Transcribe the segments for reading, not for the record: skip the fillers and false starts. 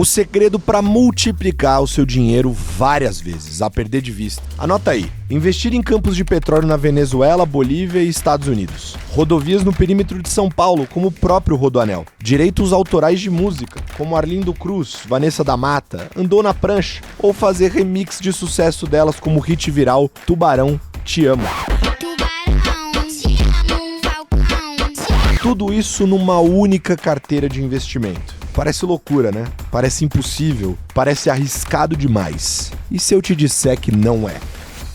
O segredo para multiplicar o seu dinheiro várias vezes, a perder de vista. Anota aí. Investir em campos de petróleo na Venezuela, Bolívia e Estados Unidos. Rodovias no perímetro de São Paulo, como o próprio Rodoanel. Direitos autorais de música, como Arlindo Cruz, Vanessa da Mata, Andou na Prancha. Ou fazer remix de sucesso delas como o hit viral Tubarão, Te Amo. Tudo isso numa única carteira de investimento. Parece loucura, né? Parece impossível, parece arriscado demais. E se eu te disser que não é?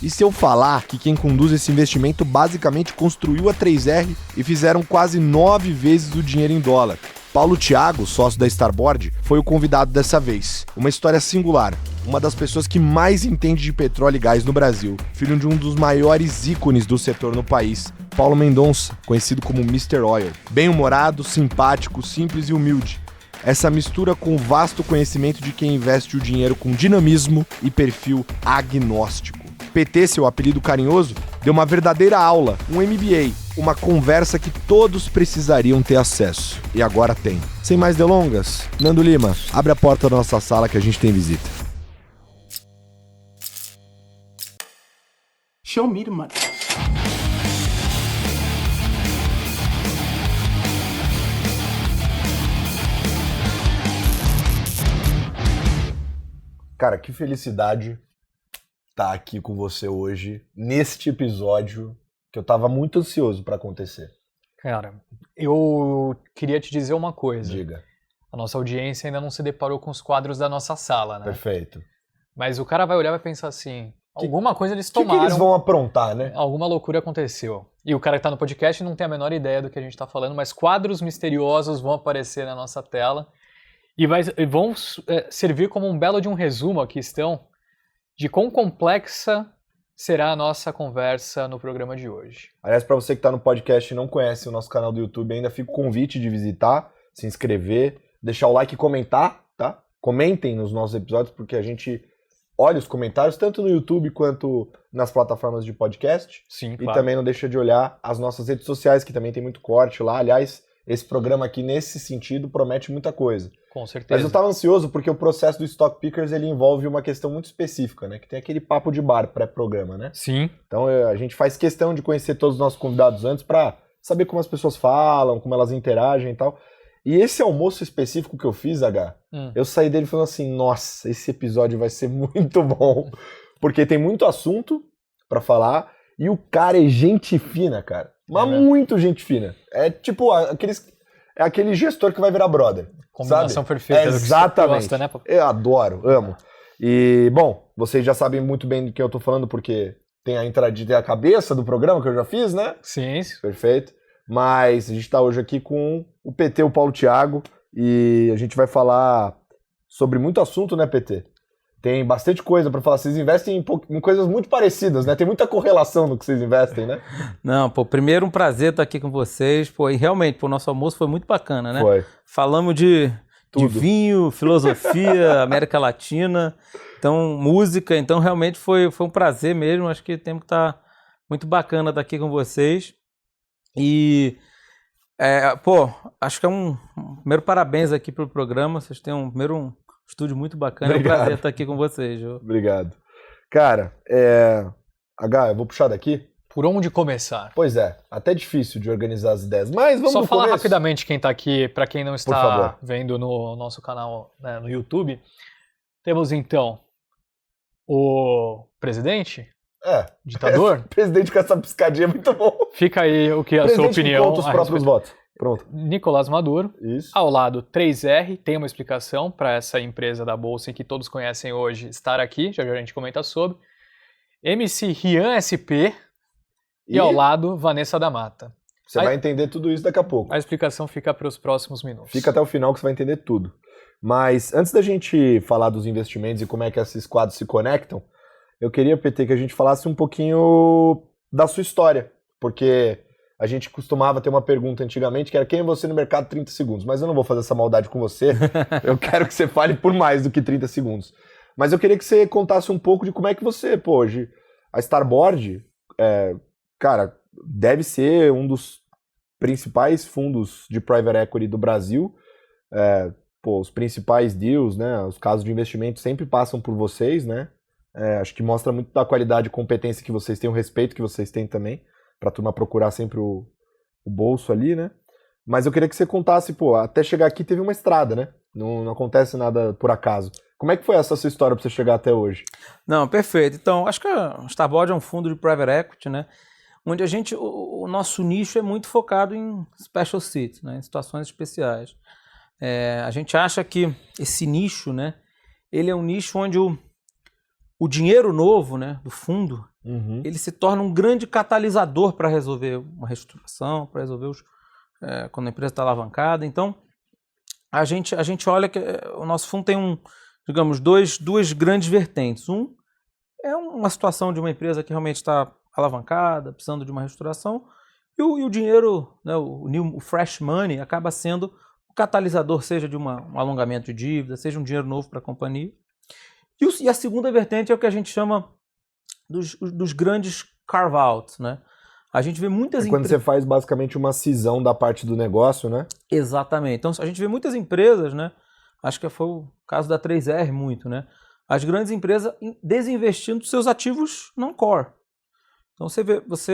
E se eu falar que quem conduz esse investimento basicamente construiu a 3R e fizeram quase 9 vezes o dinheiro em dólar? Paulo Thiago, sócio da Starboard, foi o convidado dessa vez. Uma história singular. Uma das pessoas que mais entende de petróleo e gás no Brasil. Filho de um dos maiores ícones do setor no país, Paulo Mendonça, conhecido como Mr. Oil. Bem-humorado, simpático, simples e humilde. Essa mistura com o vasto conhecimento de quem investe o dinheiro com dinamismo e perfil agnóstico. PT, seu apelido carinhoso, deu uma verdadeira aula, um MBA, uma conversa que todos precisariam ter acesso. E agora tem. Sem mais delongas, Nando Lima, abre a porta da nossa sala que a gente tem visita. Show me the money. Cara, que felicidade estar aqui com você hoje, neste episódio que eu tava muito ansioso para acontecer. Cara, eu queria te dizer uma coisa. Diga. A nossa audiência ainda não se deparou com os quadros da nossa sala, né? Perfeito. Mas o cara vai olhar e vai pensar assim, alguma coisa eles O tomaram. que eles vão aprontar, né? Alguma loucura aconteceu. E o cara que tá no podcast não tem a menor ideia do que a gente tá falando, mas quadros misteriosos vão aparecer na nossa tela e vão servir como um belo de um resumo, aqui estão, de quão complexa será a nossa conversa no programa de hoje. Aliás, para você que está no podcast e não conhece o nosso canal do YouTube, ainda fica o convite de visitar, se inscrever, deixar o like e comentar, tá? Comentem nos nossos episódios, porque a gente olha os comentários, tanto no YouTube quanto nas plataformas de podcast. Sim, e claro. também não deixa de olhar as nossas redes sociais, que também tem muito corte lá. Aliás, esse programa aqui, nesse sentido, promete muita coisa. Com certeza. Mas eu estava ansioso porque o processo do Stock Pickers ele envolve uma questão muito específica, né? Que tem aquele papo de bar pré-programa, né? Sim. Então a gente faz questão de conhecer todos os nossos convidados antes para saber como as pessoas falam, como elas interagem e tal. E esse almoço específico que eu fiz, eu saí dele falando assim, nossa, esse episódio vai ser muito bom. Porque tem muito assunto para falar e o cara é gente fina, cara. Mas muito gente fina. É tipo aquele gestor que vai virar brother. Combinação sabe? perfeita. Exatamente. Gosta, né? Eu adoro, amo. E, bom, vocês já sabem muito bem do que eu tô falando, porque tem a entradinha, tem a cabeça do programa que eu já fiz, né? Sim. Perfeito. Mas a gente tá hoje aqui com o PT, o Paulo Thiago, e a gente vai falar sobre muito assunto, né, PT? Tem bastante coisa pra falar. Vocês investem em coisas muito parecidas, né? Tem muita correlação no que vocês investem, né? Não, pô, primeiro um prazer estar aqui com vocês, pô, e realmente, pô, nosso almoço foi muito bacana, né? Foi. Falamos de vinho, filosofia, América Latina, então música, então realmente foi um prazer mesmo, acho que temos que estar muito bacana estar aqui com vocês. E, pô, acho que primeiro parabéns aqui pelo programa, vocês têm um estúdio muito bacana. Obrigado. É um prazer estar aqui com vocês. Obrigado. Cara, eu vou puxar daqui. Por onde começar? Pois é, até difícil de organizar as ideias, mas vamos Só no falar começo. rapidamente quem tá aqui, para quem não Por está favor. vendo no nosso canal, né, no YouTube. Temos então o presidente, ditador. Presidente com essa piscadinha é muito bom. Fica aí o que a Presidente sua opinião. que conta os a próprios respeito. votos. Pronto. Nicolás Maduro. Isso. Ao lado, 3R, tem uma explicação para essa empresa da Bolsa que todos conhecem hoje estar aqui, já a gente comenta sobre. MC Rian SP e ao lado, Vanessa da Mata. Você vai entender tudo isso daqui a pouco. A explicação fica para os próximos minutos. Fica até o final que você vai entender tudo. Mas antes da gente falar dos investimentos e como é que esses quadros se conectam, eu queria, PT, que a gente falasse um pouquinho da sua história. Porque a gente costumava ter uma pergunta antigamente que era quem é você no mercado 30 segundos. Mas eu não vou fazer essa maldade com você. Eu quero que você fale por mais do que 30 segundos. Mas eu queria que você contasse um pouco de como é que você, pô, hoje, a Starboard, cara, deve ser um dos principais fundos de private equity do Brasil. pô, os principais deals, né, os casos de investimento sempre passam por vocês, né? Acho que mostra muito da qualidade e competência que vocês têm, o respeito que vocês têm também, pra turma procurar sempre o bolso ali, né? Mas eu queria que você contasse, pô, até chegar aqui teve uma estrada, né? Não acontece nada por acaso. Como é que foi essa sua história pra você chegar até hoje? Não, perfeito. Então, acho que a Starboard é um fundo de private equity, né? Onde o nosso nicho é muito focado em special situations, né? Em situações especiais. A gente acha que esse nicho, né? Ele é um nicho onde o dinheiro novo, né? Do fundo, ele se torna um grande catalisador para resolver uma reestruturação, para resolver quando a empresa está alavancada. Então, a gente olha que o nosso fundo tem digamos, duas grandes vertentes. É uma situação de uma empresa que realmente está alavancada, precisando de uma reestruturação, e o dinheiro, né, o fresh money, acaba sendo o catalisador, seja de um alongamento de dívida, seja um dinheiro novo para a companhia. E a segunda vertente é o que a gente chama dos grandes carve-outs, né? A gente vê muitas quando você faz basicamente uma cisão da parte do negócio, né? Exatamente. Então a gente vê muitas empresas, né? Acho que foi o caso da 3R muito, né? As grandes empresas desinvestindo seus ativos não core. Então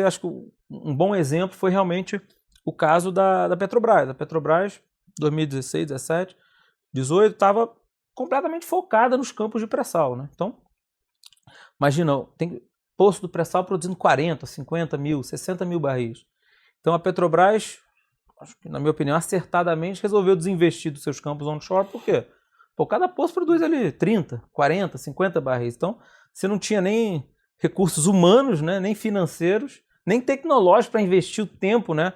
acho que um bom exemplo foi realmente o caso da Petrobras. A Petrobras, 2016, 17, 18, estava completamente focada nos campos de pré-sal, né? Então, imagina, tem poço do pré-sal produzindo 40, 50 mil, 60 mil barris. Então a Petrobras, acho que, na minha opinião, acertadamente resolveu desinvestir dos seus campos onshore. Por quê? Pô, cada poço produz ali 30, 40, 50 barris. Então, você não tinha nem recursos humanos, né, nem financeiros, nem tecnológicos para investir o tempo, né,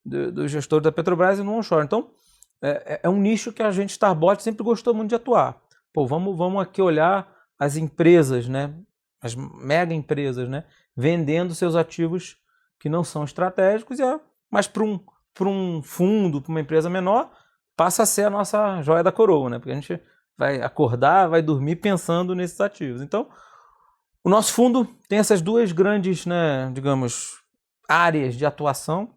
do gestor da Petrobras no onshore. Então, é um nicho que a gente, Starboard, sempre gostou muito de atuar. Pô, vamos aqui olhar as empresas, né, as mega empresas, né, vendendo seus ativos que não são estratégicos, mas para um fundo, para uma empresa menor, passa a ser a nossa joia da coroa, né? Porque a gente vai acordar, vai dormir pensando nesses ativos. Então, o nosso fundo tem essas duas grandes, né, digamos, áreas de atuação.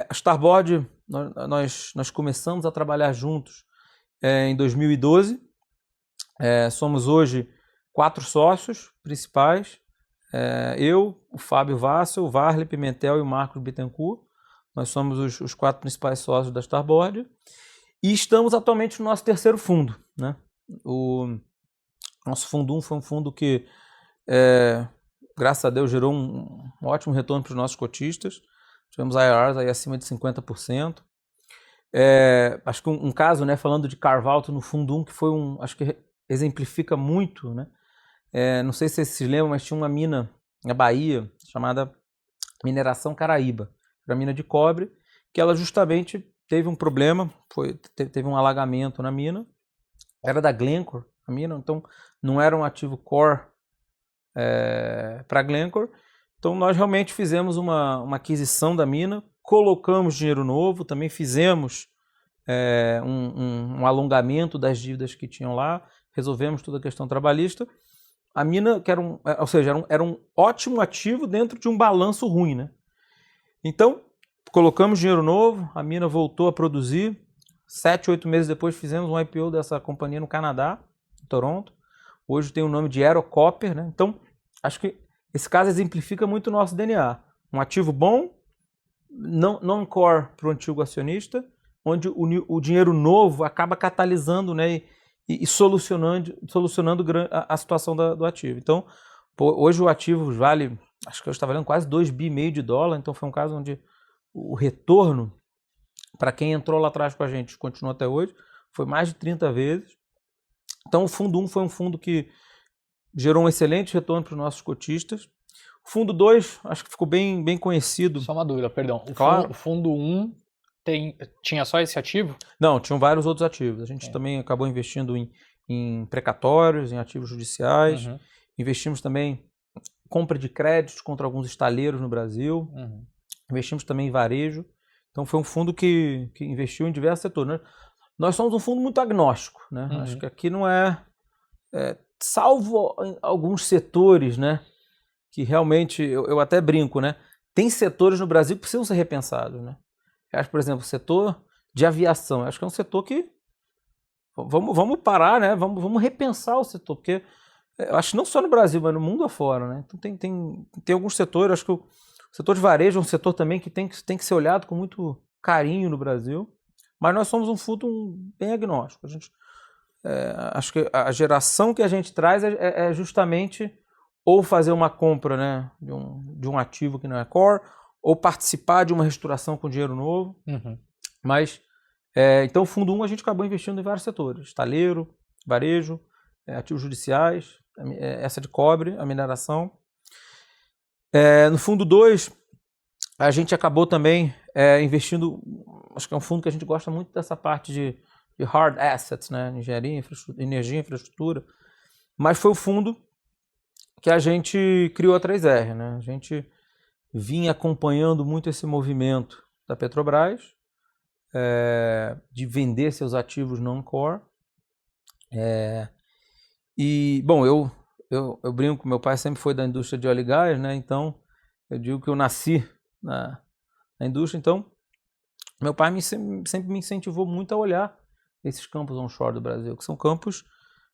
A Starboard, nós começamos a trabalhar juntos em 2012. Somos hoje 4 sócios principais. Eu, o Fábio Vassel, o Varley Pimentel e o Marcos Bittencourt. Nós somos os 4 principais sócios da Starboard. E estamos atualmente no nosso terceiro fundo, né? O nosso fundo 1 foi um fundo que, graças a Deus, gerou um ótimo retorno para os nossos cotistas. Tivemos IRRs aí acima de 50%. Acho que um caso, né, falando de carve-out no fundo 1, que foi acho que exemplifica muito, né? Não sei se vocês se lembram, mas tinha uma mina na Bahia chamada Mineração Caraíba. Era mina de cobre, que ela justamente teve um problema, teve um alagamento na mina. Era da Glencore, a mina, então não era um ativo core para a Glencore. Então nós realmente fizemos uma aquisição da mina, colocamos dinheiro novo, também fizemos um alongamento das dívidas que tinham lá, resolvemos toda a questão trabalhista. A mina, que era um ótimo ativo dentro de um balanço ruim, né? Então, colocamos dinheiro novo, a mina voltou a produzir. 7, 8 meses depois fizemos um IPO dessa companhia no Canadá, em Toronto. Hoje tem o nome de Ero Copper, né? Então, acho que esse caso exemplifica muito o nosso DNA. Um ativo bom, não core para o antigo acionista, onde o dinheiro novo acaba catalisando, né, e solucionando a situação do ativo. Então, hoje o ativo vale, acho que eu estava valendo quase 2,5 bi de dólar, então foi um caso onde o retorno, para quem entrou lá atrás com a gente, continua até hoje, foi mais de 30 vezes. Então o fundo 1 foi um fundo que gerou um excelente retorno para os nossos cotistas. O fundo 2, acho que ficou bem conhecido. Só uma dúvida, perdão. Claro. O fundo 1 tinha só esse ativo? Não, tinham vários outros ativos. A gente também acabou investindo em precatórios, em ativos judiciais. Uhum. Investimos também em compra de créditos contra alguns estaleiros no Brasil. Uhum. Investimos também em varejo. Então foi um fundo que investiu em diversos setores. Nós somos um fundo muito agnóstico, né? Uhum. Acho que aqui não salvo alguns setores, né, que realmente, eu até brinco, né? Tem setores no Brasil que precisam ser repensados, né? Eu acho, por exemplo, o setor de aviação. Eu acho que é um setor que vamos parar, né? Vamos repensar o setor, porque eu acho que não só no Brasil, mas no mundo afora, né? Então tem alguns setores, acho que o setor de varejo é um setor também que tem que ser olhado com muito carinho no Brasil, mas nós somos um fundo bem agnóstico. A gente, acho que a geração que a gente traz é justamente ou fazer uma compra, né, de um ativo que não é core, ou participar de uma reestruturação com dinheiro novo. Uhum. Mas, então, o Fundo 1 a gente acabou investindo em vários setores. Estaleiro, varejo, ativos judiciais, essa de cobre, a mineração. No Fundo 2, a gente acabou também investindo, acho que é um fundo que a gente gosta muito dessa parte de hard assets, né, engenharia, energia, infraestrutura. Mas foi o fundo que a gente criou a 3R, né? A gente vinha acompanhando muito esse movimento da Petrobras, de vender seus ativos non-core. E, bom, eu brinco, meu pai sempre foi da indústria de óleo e gás, né? Então, eu digo que eu nasci na indústria. Então, meu pai sempre me incentivou muito a olhar esses campos onshore do Brasil, que são campos,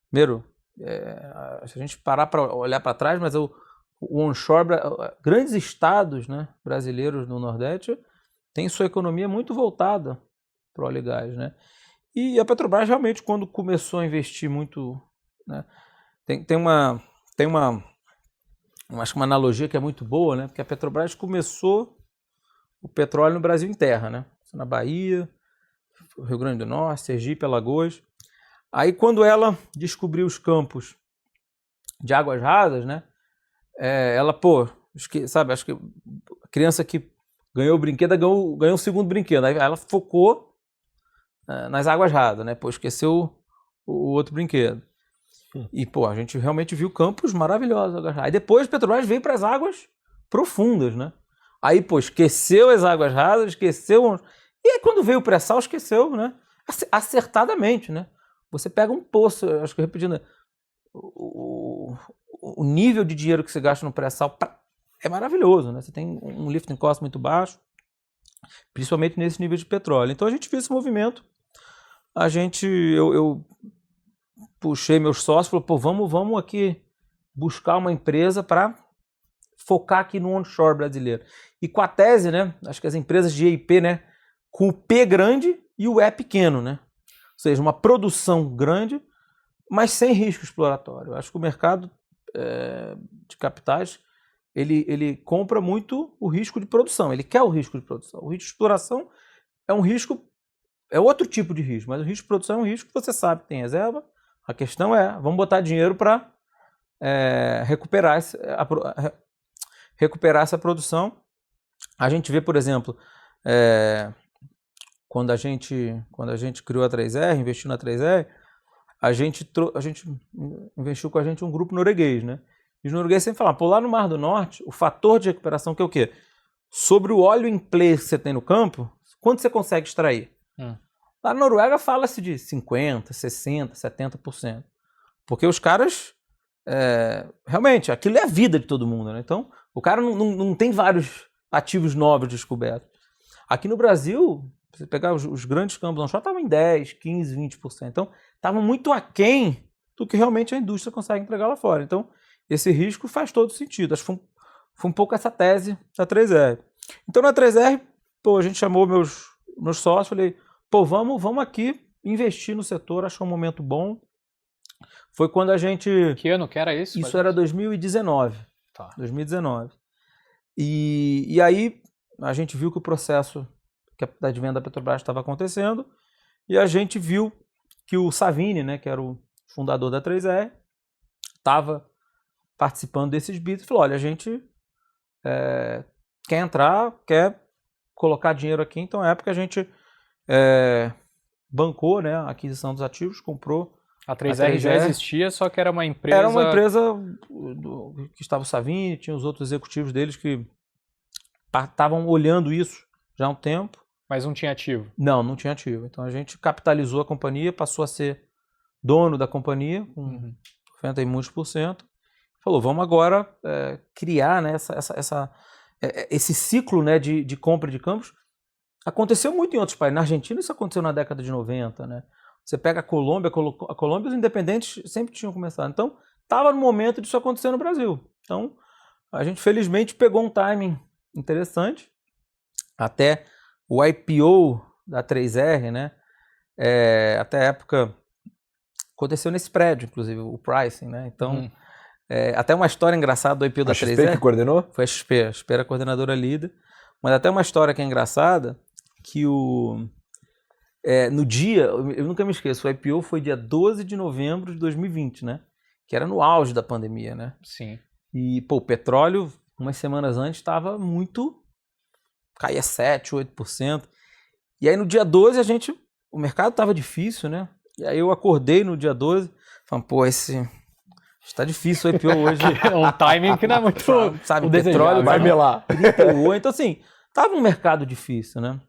primeiro, se a gente parar para olhar para trás, mas o onshore, grandes estados, né, brasileiros no Nordeste, tem sua economia muito voltada para o óleo e gás, né? E a Petrobras realmente, quando começou a investir muito, né, tem uma acho que uma analogia que é muito boa, né? Porque a Petrobras começou o petróleo no Brasil em terra, né? Na Bahia, Rio Grande do Norte, Sergipe, Alagoas. Aí quando ela descobriu os campos de águas rasas, né? Ela, acho que a criança que ganhou o brinquedo ganhou um segundo brinquedo. Aí ela focou nas águas rasas, né? Esqueceu o outro brinquedo. E, a gente realmente viu campos maravilhosos. Aí depois a Petrobras veio para as águas profundas, né? Aí, esqueceu as águas rasas, esqueceu... E aí quando veio o pré-sal, esqueceu, né? Acertadamente, né? Você pega um poço, acho que repetindo, o nível de dinheiro que você gasta no pré-sal é maravilhoso, né? Você tem um lifting cost muito baixo, principalmente nesse nível de petróleo. Então a gente fez esse movimento, eu puxei meus sócios, falou, vamos aqui buscar uma empresa para focar aqui no onshore brasileiro. E com a tese, né? Acho que as empresas de EIP, né? Com o P grande e o E pequeno, né? Ou seja, uma produção grande, mas sem risco exploratório. Eu acho que o mercado de capitais, ele compra muito o risco de produção. Ele quer o risco de produção. O risco de exploração é um risco, é outro tipo de risco, mas o risco de produção é um risco que você sabe que tem reserva. A questão vamos botar dinheiro para recuperar essa produção. A gente vê, por exemplo, quando a gente criou a 3R, investiu na 3R, a gente investiu com a gente um grupo norueguês, né? E os noruegueses sempre falam, lá no Mar do Norte, o fator de recuperação que é o quê? Sobre o óleo em place que você tem no campo, quanto você consegue extrair? Lá na Noruega fala-se de 50%, 60%, 70%. Porque os caras, realmente, aquilo é a vida de todo mundo, né? Então, o cara não tem vários ativos novos descobertos. Aqui no Brasil, você pegar os grandes campos onshore, estavam em 10%, 15%, 20%. Então, estavam muito aquém do que realmente a indústria consegue entregar lá fora. Então, esse risco faz todo sentido. Acho que foi um pouco essa tese da 3R. Então, na 3R, a gente chamou meus sócios, falei, vamos aqui investir no setor, achou um momento bom. Foi quando a gente... Que ano que era isso? Isso era 2019. Tá. 2019. E aí a gente viu que o processo da venda da Petrobras estava acontecendo e a gente viu que o Savini, né, que era o fundador da 3R, estava participando desses bids e falou, olha, a gente quer entrar, quer colocar dinheiro aqui, então é a época que a gente bancou, né, a aquisição dos ativos, comprou. A 3R já existia, só que era uma empresa... Era uma empresa que estava o Savini, tinha os outros executivos deles que estavam olhando isso já há um tempo. Mas não tinha ativo? Não tinha ativo. Então a gente capitalizou a companhia, passou a ser dono da companhia, com 90 e muitos %. Falou, vamos agora criar, né, esse ciclo, né, de compra de campos. Aconteceu muito em outros países. Na Argentina isso aconteceu na década de 90, né? Você pega a Colômbia, os independentes sempre tinham começado. Então, estava no momento disso acontecer no Brasil. Então, a gente felizmente pegou um timing interessante. Até o IPO da 3R, né? Até a época aconteceu nesse prédio, inclusive, o pricing, né? Então, até uma história engraçada do IPO da 3R. A XP que coordenou? Foi a XP era a coordenadora líder. Mas até uma história que é engraçada, que no dia, eu nunca me esqueço, o IPO foi dia 12 de novembro de 2020, né? Que era no auge da pandemia, né? Sim. E, pô, o petróleo, umas semanas antes, estava caía 7%, 8%. E aí no dia 12 o mercado estava difícil, né? E aí eu acordei no dia 12, falando, pô, está difícil o IPO hoje. É um timing que não é muito, sabe, o petróleo vai melar. 38. Então assim, tava um mercado difícil, né?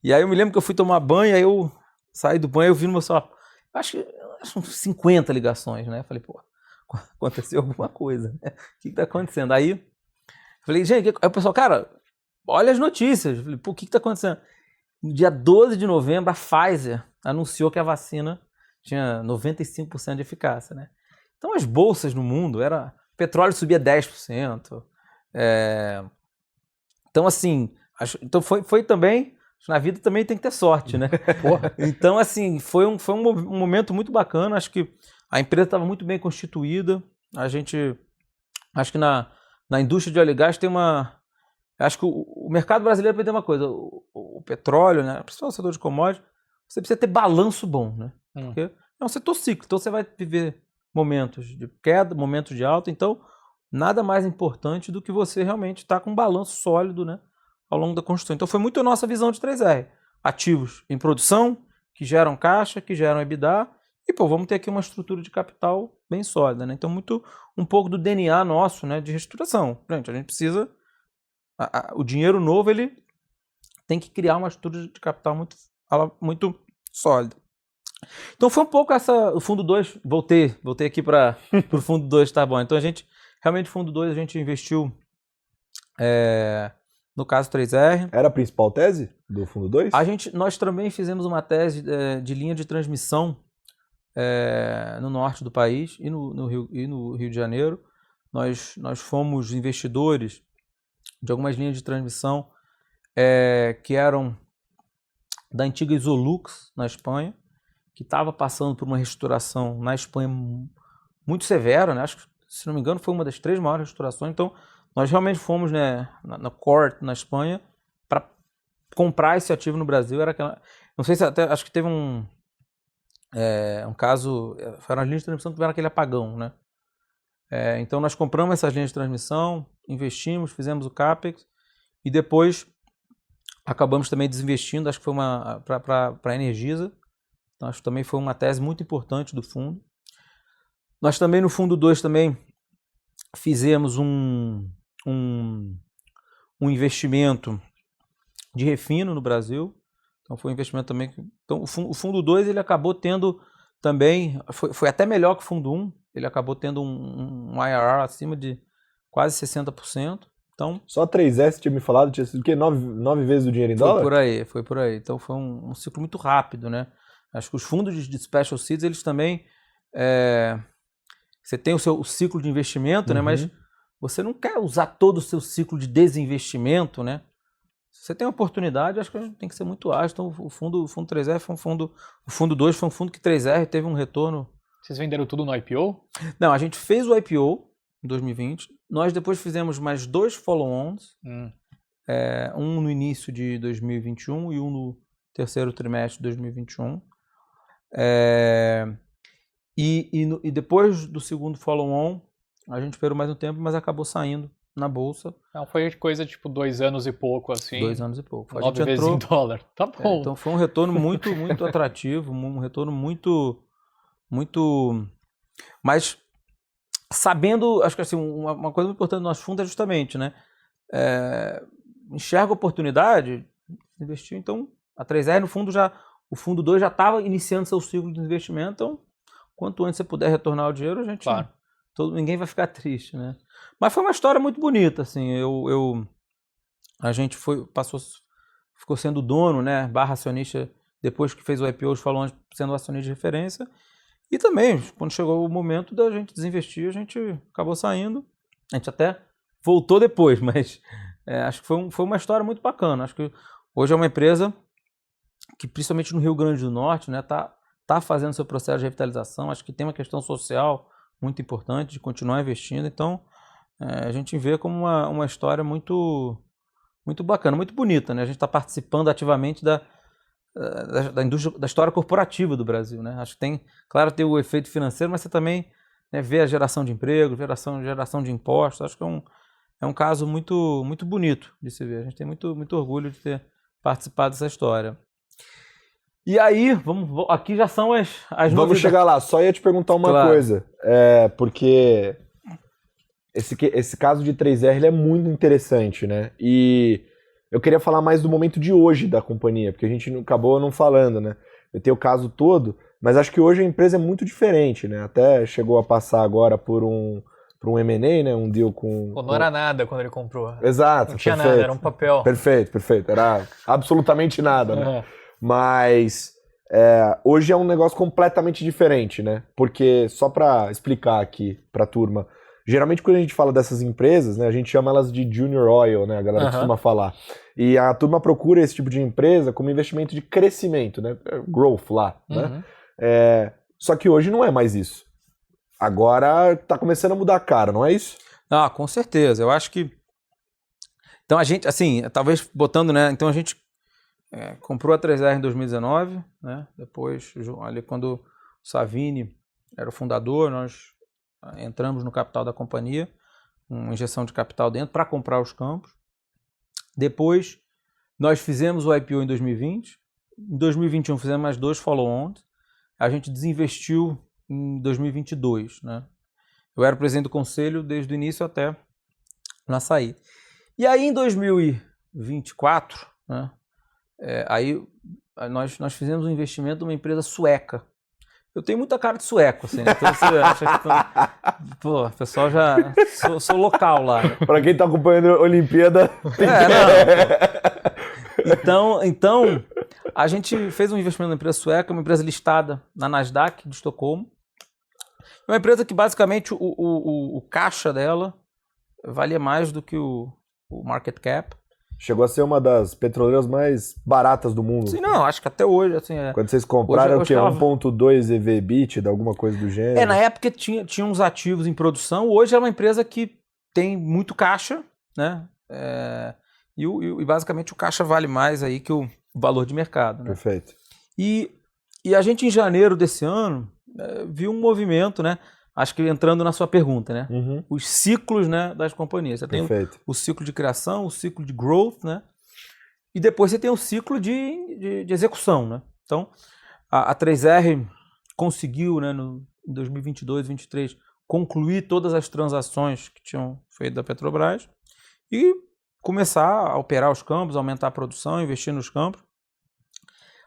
E aí eu me lembro que eu fui tomar banho, aí eu saí do banho, eu vi no meu celular, acho que uns 50 ligações, né? Eu falei, pô, aconteceu alguma coisa, né? O que tá acontecendo? Aí eu falei, gente, aí o pessoal, cara, olha as notícias. Eu falei, pô, o que tá acontecendo? No dia 12 de novembro, a Pfizer anunciou que a vacina tinha 95% de eficácia, né? Então as bolsas no mundo, o petróleo subia 10%. Então assim, então foi também, na vida também tem que ter sorte, né? Porra. Então assim, foi um momento muito bacana, acho que a empresa estava muito bem constituída, acho que na indústria de óleo e gás tem acho que o mercado brasileiro vai ter uma coisa, o petróleo, né, principalmente o setor de commodities, você precisa ter balanço bom, né? Porque é um setor cíclico, então você vai viver momentos de queda, momentos de alta, então nada mais importante do que você realmente estar com um balanço sólido, né, ao longo da construção. Então foi muito a nossa visão de 3R. Ativos em produção, que geram caixa, que geram EBITDA, e pô, vamos ter aqui uma estrutura de capital bem sólida, né? Então um pouco do DNA nosso, né, de reestruturação. Gente, a gente precisa... o dinheiro novo, ele tem que criar uma estrutura de capital muito sólida. Então foi um pouco o fundo 2, voltei aqui para o fundo 2, tá bom. Então realmente fundo 2 a gente investiu, no caso 3R. Era a principal tese do fundo 2? Nós também fizemos uma tese de linha de transmissão no norte do país e no Rio de Janeiro. Nós fomos investidores de algumas linhas de transmissão que eram da antiga Isolux, na Espanha, que estava passando por uma reestruturação na Espanha muito severa, né? Acho que, se não me engano, foi uma das 3 maiores reestruturações. Então, nós realmente fomos, né, na Cort, na Espanha, para comprar esse ativo no Brasil. Não sei se acho que teve um caso, foram as linhas de transmissão que tiveram aquele apagão, né? Então nós compramos essas linhas de transmissão, investimos, fizemos o CAPEX e depois acabamos também desinvestindo, acho que foi para a Energisa. Então acho que também foi uma tese muito importante do fundo. Nós também no fundo 2 também fizemos um investimento de refino no Brasil. Então foi um investimento também. Então o fundo 2 ele acabou tendo também, foi até melhor que o fundo 1. Ele acabou tendo um IRR acima de quase 60%. Então, só a 3S tinha me falado, tinha sido o quê? 9 vezes o dinheiro em dólar? Foi por aí. Então foi um ciclo muito rápido, né? Acho que os fundos de Special Seeds, eles também... você tem o ciclo de investimento, né? Mas você não quer usar todo o seu ciclo de desinvestimento, né? Se você tem oportunidade, acho que a gente tem que ser muito ágil. Então o fundo 3R foi um fundo... O fundo 2 foi um fundo que 3R teve um retorno... Vocês venderam tudo no IPO? Não, a gente fez o IPO em 2020. Nós depois fizemos mais 2 follow-ons. Um no início de 2021 e um no terceiro trimestre de 2021. E depois do segundo follow-on, a gente esperou mais um tempo, mas acabou saindo na bolsa. Não, foi coisa tipo 2 anos e pouco, assim. 2 anos e pouco. 9 vezes em dólar. Tá bom. Então foi um retorno muito, muito atrativo, um retorno muito... Mas sabendo, acho que assim, uma coisa muito importante do nosso fundo é justamente, né? Enxerga oportunidade, investir. Então, a 3R no fundo o fundo 2 já estava iniciando seu ciclo de investimento. Então, quanto antes você puder retornar o dinheiro, claro. Ninguém vai ficar triste, né? Mas foi uma história muito bonita, assim. A gente ficou sendo dono, né? / acionista depois que fez o IPO, os follow-ons sendo acionista de referência. E também, quando chegou o momento da gente desinvestir, a gente acabou saindo. A gente até voltou depois, mas acho que foi uma história muito bacana. Acho que hoje é uma empresa que, principalmente no Rio Grande do Norte, né, tá fazendo seu processo de revitalização. Acho que tem uma questão social muito importante de continuar investindo. Então, a gente vê como uma história muito, muito bacana, muito bonita, né? A gente está participando ativamente da indústria, da história corporativa do Brasil, né? Acho que tem o efeito financeiro, mas você também, né, vê a geração de emprego, geração de impostos. Acho que é um caso muito, muito bonito de se ver. A gente tem muito, muito orgulho de ter participado dessa história. E aí, aqui já são as Vamos novidades. chegar lá. Só ia te perguntar uma coisa. Porque esse caso de 3R ele é muito interessante, né? E eu queria falar mais do momento de hoje da companhia, porque a gente acabou não falando, né? Eu tenho o caso todo, mas acho que hoje a empresa é muito diferente, né? Até chegou a passar agora por um M&A, né? Um deal com... Pô, não era nada quando ele comprou. Exato. Não tinha nada, era um papel. Perfeito. Era absolutamente nada, né? Mas hoje é um negócio completamente diferente, né? Porque, só para explicar aqui pra turma, geralmente quando a gente fala dessas empresas, né, a gente chama elas de junior oil, né? A galera costuma falar. E a turma procura esse tipo de empresa como investimento de crescimento, né? Growth lá, né? Só que hoje não é mais isso. Agora tá começando a mudar a cara, não é isso? Ah, com certeza. Eu acho que... Então a gente, assim, talvez botando, né? Então a gente comprou a 3R em 2019, né? Depois, ali quando o Savini era o fundador, nós entramos no capital da companhia, uma injeção de capital dentro para comprar os campos. Depois, nós fizemos o IPO em 2020. Em 2021, fizemos mais 2 follow-ons. A gente desinvestiu em 2022, né? Eu era presidente do conselho desde o início até na saída. E aí, em 2024, né? Aí nós fizemos um investimento numa empresa sueca. Eu tenho muita cara de sueco, assim, né? Então você acha que... Pô, o pessoal já... Sou local lá. Né? Pra quem tá acompanhando a Olimpíada... Então, a gente fez um investimento numa empresa sueca, uma empresa listada na Nasdaq de Estocolmo. Uma empresa que, basicamente, o caixa dela valia mais do que o market cap. Chegou a ser uma das petroleiras mais baratas do mundo. Sim, não, acho que até hoje, assim... Quando vocês compraram, o que? 1.2 EV/EBITDA, alguma coisa do gênero? Na época tinha uns ativos em produção, hoje é uma empresa que tem muito caixa, né? E basicamente o caixa vale mais aí que o valor de mercado, né? Perfeito. E a gente, em janeiro desse ano, viu um movimento, né? Acho que entrando na sua pergunta, né? Uhum. Os ciclos, né, das companhias. Você tem o ciclo de criação, o ciclo de growth, né? E depois você tem o ciclo de execução, né? Então, a 3R conseguiu, né, em 2022, 2023, concluir todas as transações que tinham feito da Petrobras e começar a operar os campos, aumentar a produção, investir nos campos.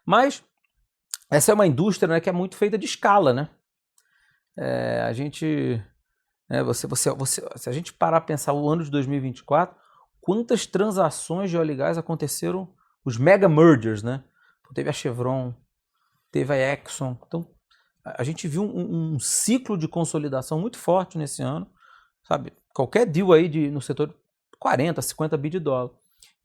Mas essa é uma indústria, né, que é muito feita de escala, né? A gente, né, se a gente parar a pensar o ano de 2024, quantas transações de óleo e gás aconteceram, os mega mergers, né? Teve a Chevron, teve a Exxon. Então, a gente viu um ciclo de consolidação muito forte nesse ano, sabe? Qualquer deal aí no setor 40, 50 bi de dólar.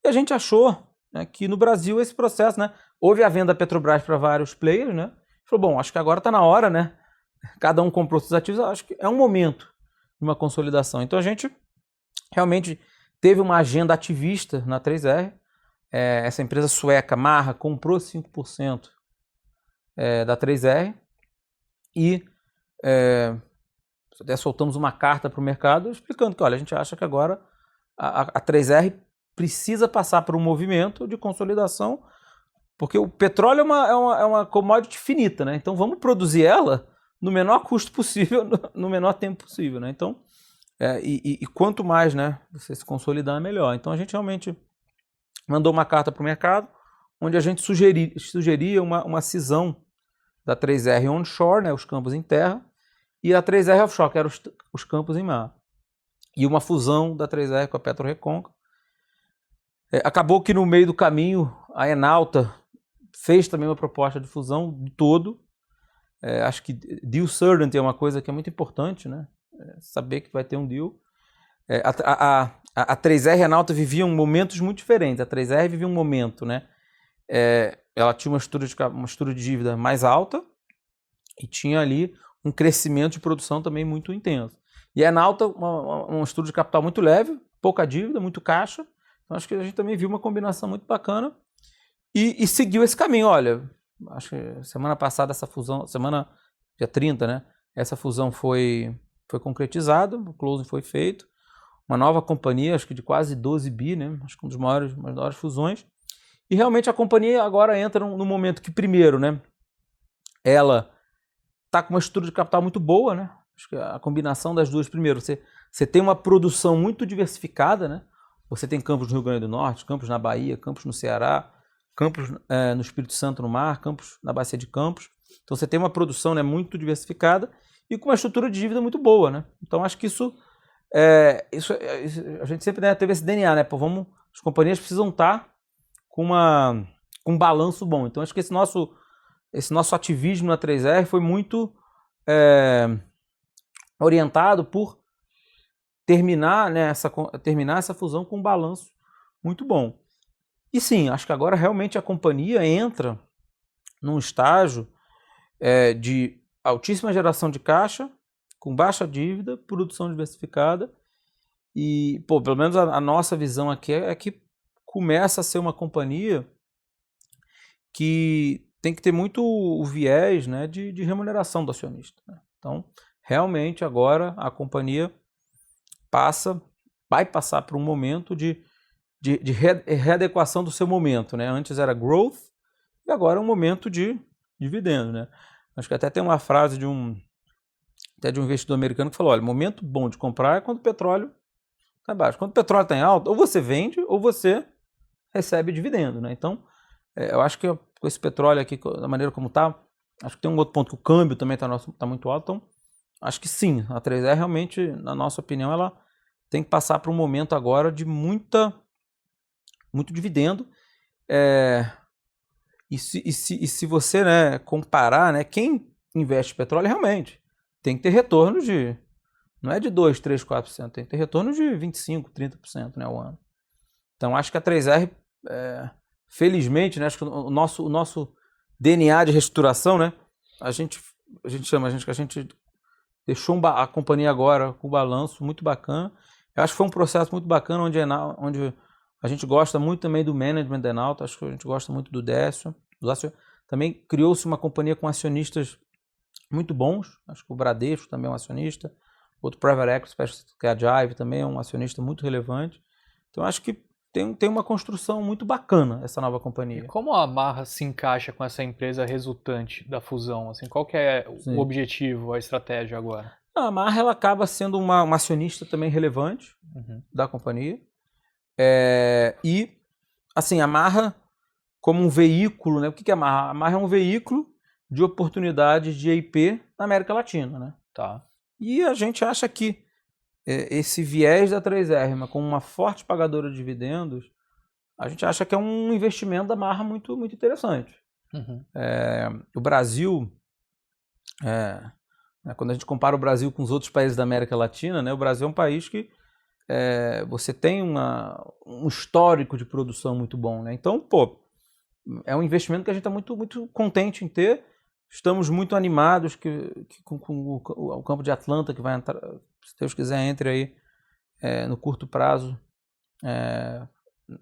E a gente achou, né, que no Brasil esse processo, né? Houve a venda da Petrobras para vários players, né? Falou, bom, acho que agora está na hora, né? Cada um comprou seus ativos, acho que é um momento de uma consolidação. Então a gente realmente teve uma agenda ativista na 3R. Essa empresa sueca, Maha, comprou 5% da 3R e até soltamos uma carta para o mercado explicando que, olha, a gente acha que agora a 3R precisa passar por um movimento de consolidação, porque o petróleo é uma commodity finita, né? Então vamos produzir ela no menor custo possível, no menor tempo possível, né? Então, e quanto mais, né, você se consolidar, melhor. Então a gente realmente mandou uma carta para o mercado, onde a gente sugeria uma cisão da 3R onshore, né, os campos em terra, e a 3R offshore, que eram os campos em mar. E uma fusão da 3R com a PetroRecôncavo. Acabou que no meio do caminho a Enalta fez também uma proposta de fusão do todo. Acho que deal certainty é uma coisa que é muito importante, né? Saber que vai ter um deal. A 3R e a Enauta viviam momentos muito diferentes. A 3R vivia um momento, né? Ela tinha uma estrutura de dívida mais alta e tinha ali um crescimento de produção também muito intenso. E a Enauta, uma estrutura de capital muito leve, pouca dívida, muito caixa. Então acho que a gente também viu uma combinação muito bacana e seguiu esse caminho. Olha, acho que semana passada essa fusão, dia 30, né? Essa fusão foi concretizada, o closing foi feito. Uma nova companhia, acho que de quase 12 bi, né? Acho que uma das maiores fusões. E realmente a companhia agora entra no momento que, primeiro, né? Ela está com uma estrutura de capital muito boa, né? Acho que a combinação das duas, primeiro, você tem uma produção muito diversificada, né? Você tem campos no Rio Grande do Norte, campos na Bahia, campos no Ceará, campos no Espírito Santo no mar, campos na Bacia de Campos. Então você tem uma produção, né, muito diversificada e com uma estrutura de dívida muito boa, né? Então acho que isso a gente sempre, né, teve esse DNA, né? Pô, as companhias precisam estar com um balanço bom. Então acho que esse nosso ativismo na 3R foi muito orientado por terminar essa fusão com um balanço muito bom. E sim, acho que agora realmente a companhia entra num estágio de altíssima geração de caixa, com baixa dívida, produção diversificada e, pelo menos a nossa visão aqui é que começa a ser uma companhia que tem que ter muito o viés, né, de remuneração do acionista, né? Então, realmente agora a companhia vai passar por um momento de readequação do seu momento, né? Antes era growth e agora é um momento de dividendo, né? Acho que até tem uma frase de um investidor americano que falou, olha, momento bom de comprar é quando o petróleo está baixo. Quando o petróleo está em alta, ou você vende ou você recebe dividendo, né? Então, eu acho que com esse petróleo aqui, da maneira como está, acho que tem um outro ponto que o câmbio também está muito alto, então acho que sim, a 3R realmente, na nossa opinião, ela tem que passar por um momento agora de muito dividendo. E se você, né, comparar, né, quem investe em petróleo realmente tem que ter retorno não é de 2%, 3%, 4%, tem que ter retorno de 25%, 30%, né, ao ano. Então acho que a 3R, felizmente, né, acho que o nosso DNA de reestruturação, né, a gente deixou a companhia agora com o balanço muito bacana. Eu acho que foi um processo muito bacana onde a gente gosta muito também do management da Enauta, acho que a gente gosta muito do Décio. Também criou-se uma companhia com acionistas muito bons, acho que o Bradesco também é um acionista, outro Private Equity, que é a Jive, também é um acionista muito relevante. Então acho que tem uma construção muito bacana essa nova companhia. E como a Marra se encaixa com essa empresa resultante da fusão? Assim, qual que é o objetivo, a estratégia agora? A Marra ela acaba sendo uma acionista também relevante da companhia. E, assim, a Marra como um veículo, né? O que é a Marra? A Marra é um veículo de oportunidades de EIP na América Latina, né? Tá. E a gente acha que esse viés da 3R, mas com uma forte pagadora de dividendos, a gente acha que é um investimento da Marra muito, muito interessante. O Brasil, quando a gente compara o Brasil com os outros países da América Latina, né, o Brasil é um país que você tem um histórico de produção muito bom, né? Então, é um investimento que a gente está muito, muito contente em ter. Estamos muito animados com o campo de Atlanta, que vai entrar, se Deus quiser, entre aí no curto prazo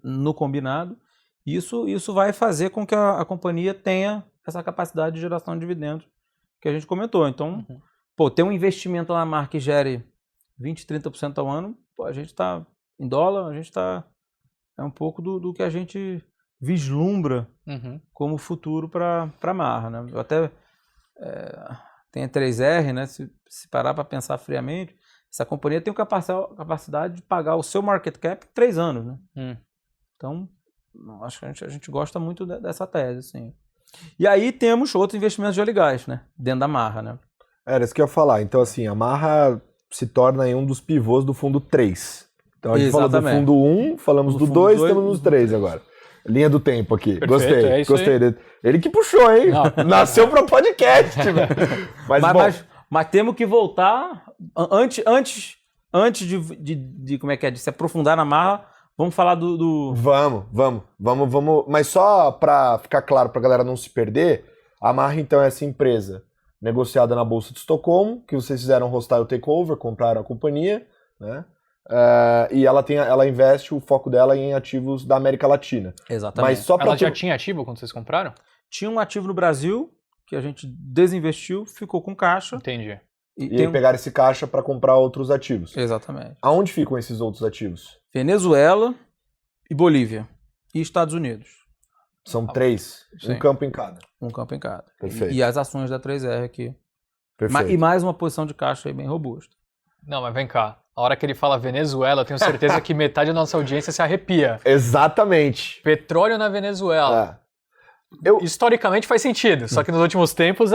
no combinado. Isso vai fazer com que a companhia tenha essa capacidade de geração de dividendos que a gente comentou. Então, ter um investimento na marca que gere 20%, 30% ao ano, a gente está em dólar, a gente está um pouco do que a gente vislumbra como futuro para a Marra, né? Eu até tem a 3R, né? Se parar para pensar friamente, essa companhia tem capacidade de pagar o seu market cap em 3 anos, né? Então, acho que a gente gosta muito dessa tese, sim. E aí temos outros investimentos de óleo e gás, né? Dentro da Marra, né? Era isso que eu ia falar. Então, assim, a Marra se torna aí um dos pivôs do fundo 3. Então, a gente falou do fundo 1, falamos do 2, estamos no 3 agora. Linha do tempo aqui. Perfeito, Gostei, é isso gostei. aí. Ele que puxou, hein? Não. Nasceu pra podcast, velho. Mas temos que voltar antes de como é que é, de se aprofundar na marra. Vamos falar do... Vamos. Mas só pra ficar claro, pra galera não se perder, a Marra, então, é essa empresa negociada na Bolsa de Estocolmo, que vocês fizeram um hostile takeover, compraram a companhia, né? E ela investe o foco dela em ativos da América Latina. Exatamente. Mas só pra Ela já tinha ativo quando vocês compraram? Tinha um ativo no Brasil, que a gente desinvestiu, ficou com caixa. Entendi. E aí pegaram esse caixa para comprar outros ativos. Exatamente. Aonde ficam esses outros ativos? Venezuela e Bolívia. E Estados Unidos. São 3, Sim. um campo em cada. Um campo em cada. Perfeito. E as ações da 3R aqui. Perfeito. E mais uma posição de caixa aí bem robusta. Não, mas vem cá. A hora que ele fala Venezuela, eu tenho certeza que metade da nossa audiência se arrepia. Exatamente. Petróleo na Venezuela. É. Historicamente faz sentido, só que nos últimos tempos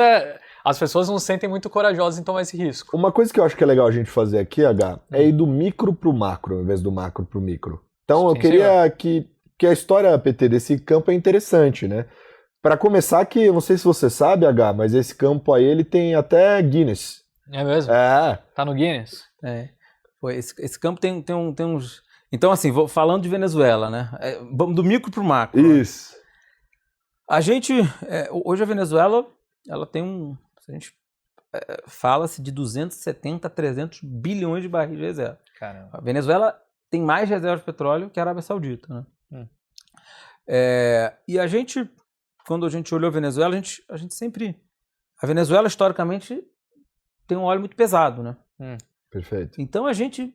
as pessoas não se sentem muito corajosas em tomar esse risco. Uma coisa que eu acho que é legal a gente fazer aqui, H, é ir do micro pro macro, ao invés do macro pro micro. Então eu Sim, queria que a história, PT, desse campo é interessante, né? Para começar que, eu não sei se você sabe, H, mas esse campo aí, ele tem até Guinness. É mesmo? É. Tá no Guinness? Esse campo tem uns... Então, assim, falando de Venezuela, né? Vamos do micro pro macro. Isso. A gente... hoje a Venezuela, ela tem a gente fala-se de 270 a 300 bilhões de barris de reserva. Caramba. A Venezuela tem mais reservas de petróleo que a Arábia Saudita, né? E a gente, quando a gente olhou a Venezuela, a gente sempre... A Venezuela, historicamente, tem um óleo muito pesado, né? Perfeito. Então a gente...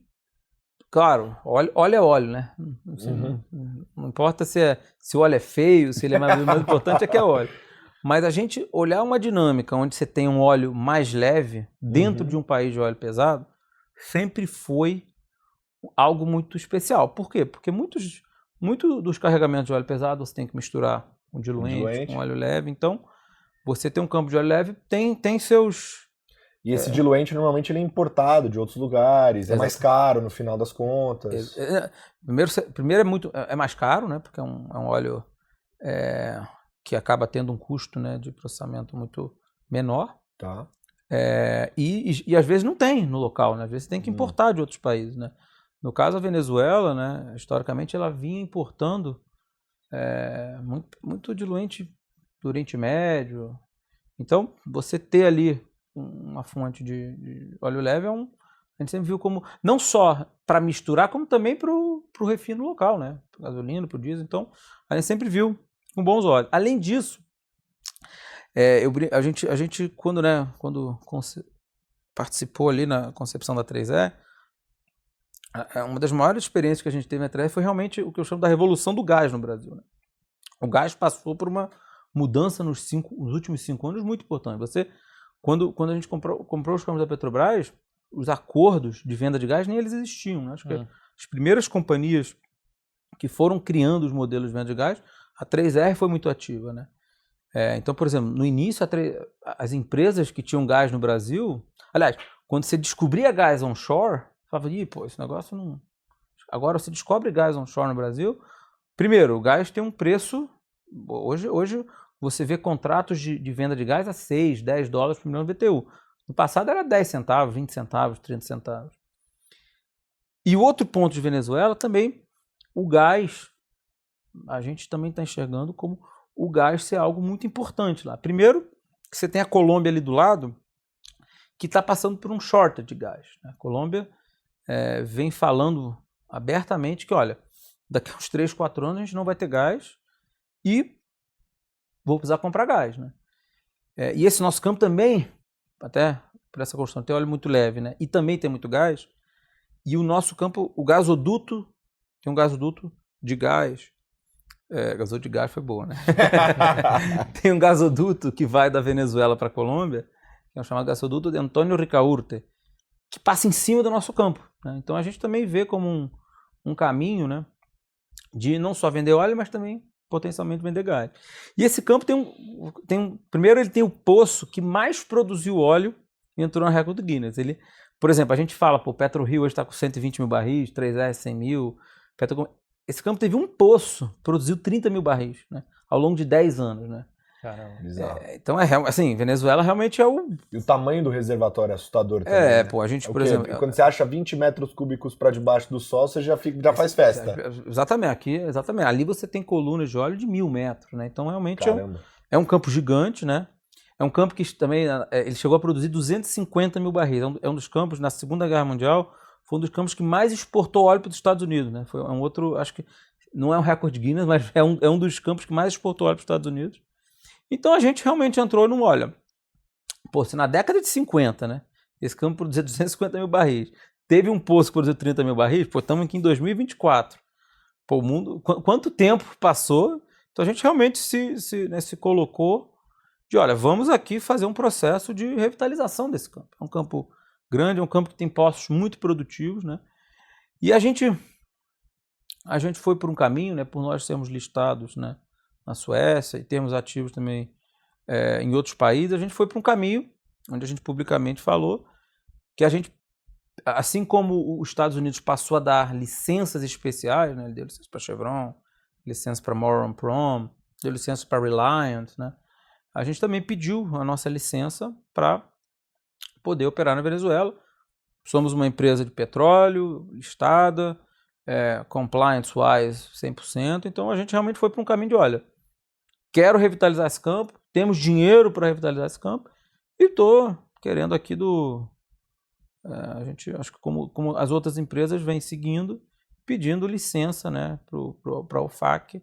Claro, óleo é óleo, né? Não importa se o óleo é feio, se ele é mais importante é que é óleo. Mas a gente olhar uma dinâmica onde você tem um óleo mais leve dentro de um país de óleo pesado, sempre foi algo muito especial. Por quê? Porque muito dos carregamentos de óleo pesado você tem que misturar um diluente com óleo leve. Então, você tem um campo de óleo leve, tem seus... E esse diluente, normalmente, ele é importado de outros lugares, é mais caro no final das contas. Primeiro é mais caro, né? Porque é um óleo que acaba tendo um custo, né, de processamento muito menor. Tá. E às vezes não tem no local, né? Às vezes tem que importar de outros países, né? No caso, a Venezuela, né, historicamente, ela vinha importando muito diluente do Oriente Médio. Então, você ter ali uma fonte de óleo leve a gente sempre viu como, não só para misturar, como também para o refino local, né? Para gasolina, para o diesel. Então, a gente sempre viu com bons olhos. Além disso, a gente quando participou ali na concepção da 3E, uma das maiores experiências que a gente teve na 3E foi realmente o que eu chamo da revolução do gás no Brasil, né? O gás passou por uma mudança nos últimos 5 anos muito importante. Quando a gente comprou os campos da Petrobras, os acordos de venda de gás nem eles existiam, né? Acho que as primeiras companhias que foram criando os modelos de venda de gás, a 3R foi muito ativa, né? Então, por exemplo, no início, as empresas que tinham gás no Brasil... Aliás, quando você descobria gás onshore, você falava, esse negócio não... Agora, você descobre gás onshore no Brasil, primeiro, o gás tem um preço... Hoje você vê contratos de venda de gás a 6, 10 dólares por milhão de BTU. No passado era 10 centavos, 20 centavos, 30 centavos. E o outro ponto de Venezuela também, o gás, a gente também está enxergando como o gás ser algo muito importante lá. Primeiro, que você tem a Colômbia ali do lado, que está passando por um shortage de gás, né? A Colômbia vem falando abertamente que, olha, daqui a uns 3, 4 anos a gente não vai ter gás e vou precisar comprar gás, né? E esse nosso campo também, até por essa construção, tem óleo muito leve, né? E também tem muito gás. E o nosso campo, o gasoduto, tem um gasoduto de gás. Gasoduto de gás foi boa, né? Tem um gasoduto que vai da Venezuela para a Colômbia, que é o chamado gasoduto de Antônio Ricaurte, que passa em cima do nosso campo, né? Então a gente também vê como um caminho, né, de não só vender óleo, mas também potencialmente vender gás. E esse campo primeiro ele tem o poço que mais produziu óleo e entrou na recorde do Guinness. Por exemplo, a gente fala, o PetroRio hoje está com 120 mil barris, 3R 100 mil, esse campo teve um poço, produziu 30 mil barris, né? Ao longo de 10 anos, né? Caramba. Bizarro. Então, assim, Venezuela realmente é o... E o tamanho do reservatório é assustador também, né? Pô, a gente, É o por quê? exemplo... Quando você acha 20 metros cúbicos para debaixo do sol, você já faz festa. Exatamente, ali você tem colunas de óleo de 1.000 metros, né? Então, realmente Caramba. é um campo gigante, né? É um campo que também, ele chegou a produzir 250 mil barris. É um dos campos, na Segunda Guerra Mundial, foi um dos campos que mais exportou óleo para os Estados Unidos, né? Foi um outro, acho que, não é um recorde Guinness, mas é um dos campos que mais exportou óleo para os Estados Unidos. Então a gente realmente entrou no óleo. Pô, se na década de 50, né, esse campo produzia 250 mil barris, teve um poço que produziu 30 mil barris, pô, estamos aqui em 2024. Pô, o mundo, quanto tempo passou? Então a gente realmente se colocou de, olha, vamos aqui fazer um processo de revitalização desse campo. É um campo grande, é um campo que tem poços muito produtivos, né? E a gente foi por um caminho, né, por nós sermos listados, né, na Suécia e termos ativos também em outros países, a gente foi para um caminho onde a gente publicamente falou que a gente, assim como os Estados Unidos passou a dar licenças especiais, né, ele deu licença para Chevron, licença para Moran Prom, deu licença para Reliant, né, a gente também pediu a nossa licença para poder operar na Venezuela. Somos uma empresa de petróleo, listada, compliance-wise 100%, então a gente realmente foi para um caminho de, olha, quero revitalizar esse campo, temos dinheiro para revitalizar esse campo e estou querendo aqui a gente, acho que como as outras empresas vêm seguindo, pedindo licença, né, para a OFAC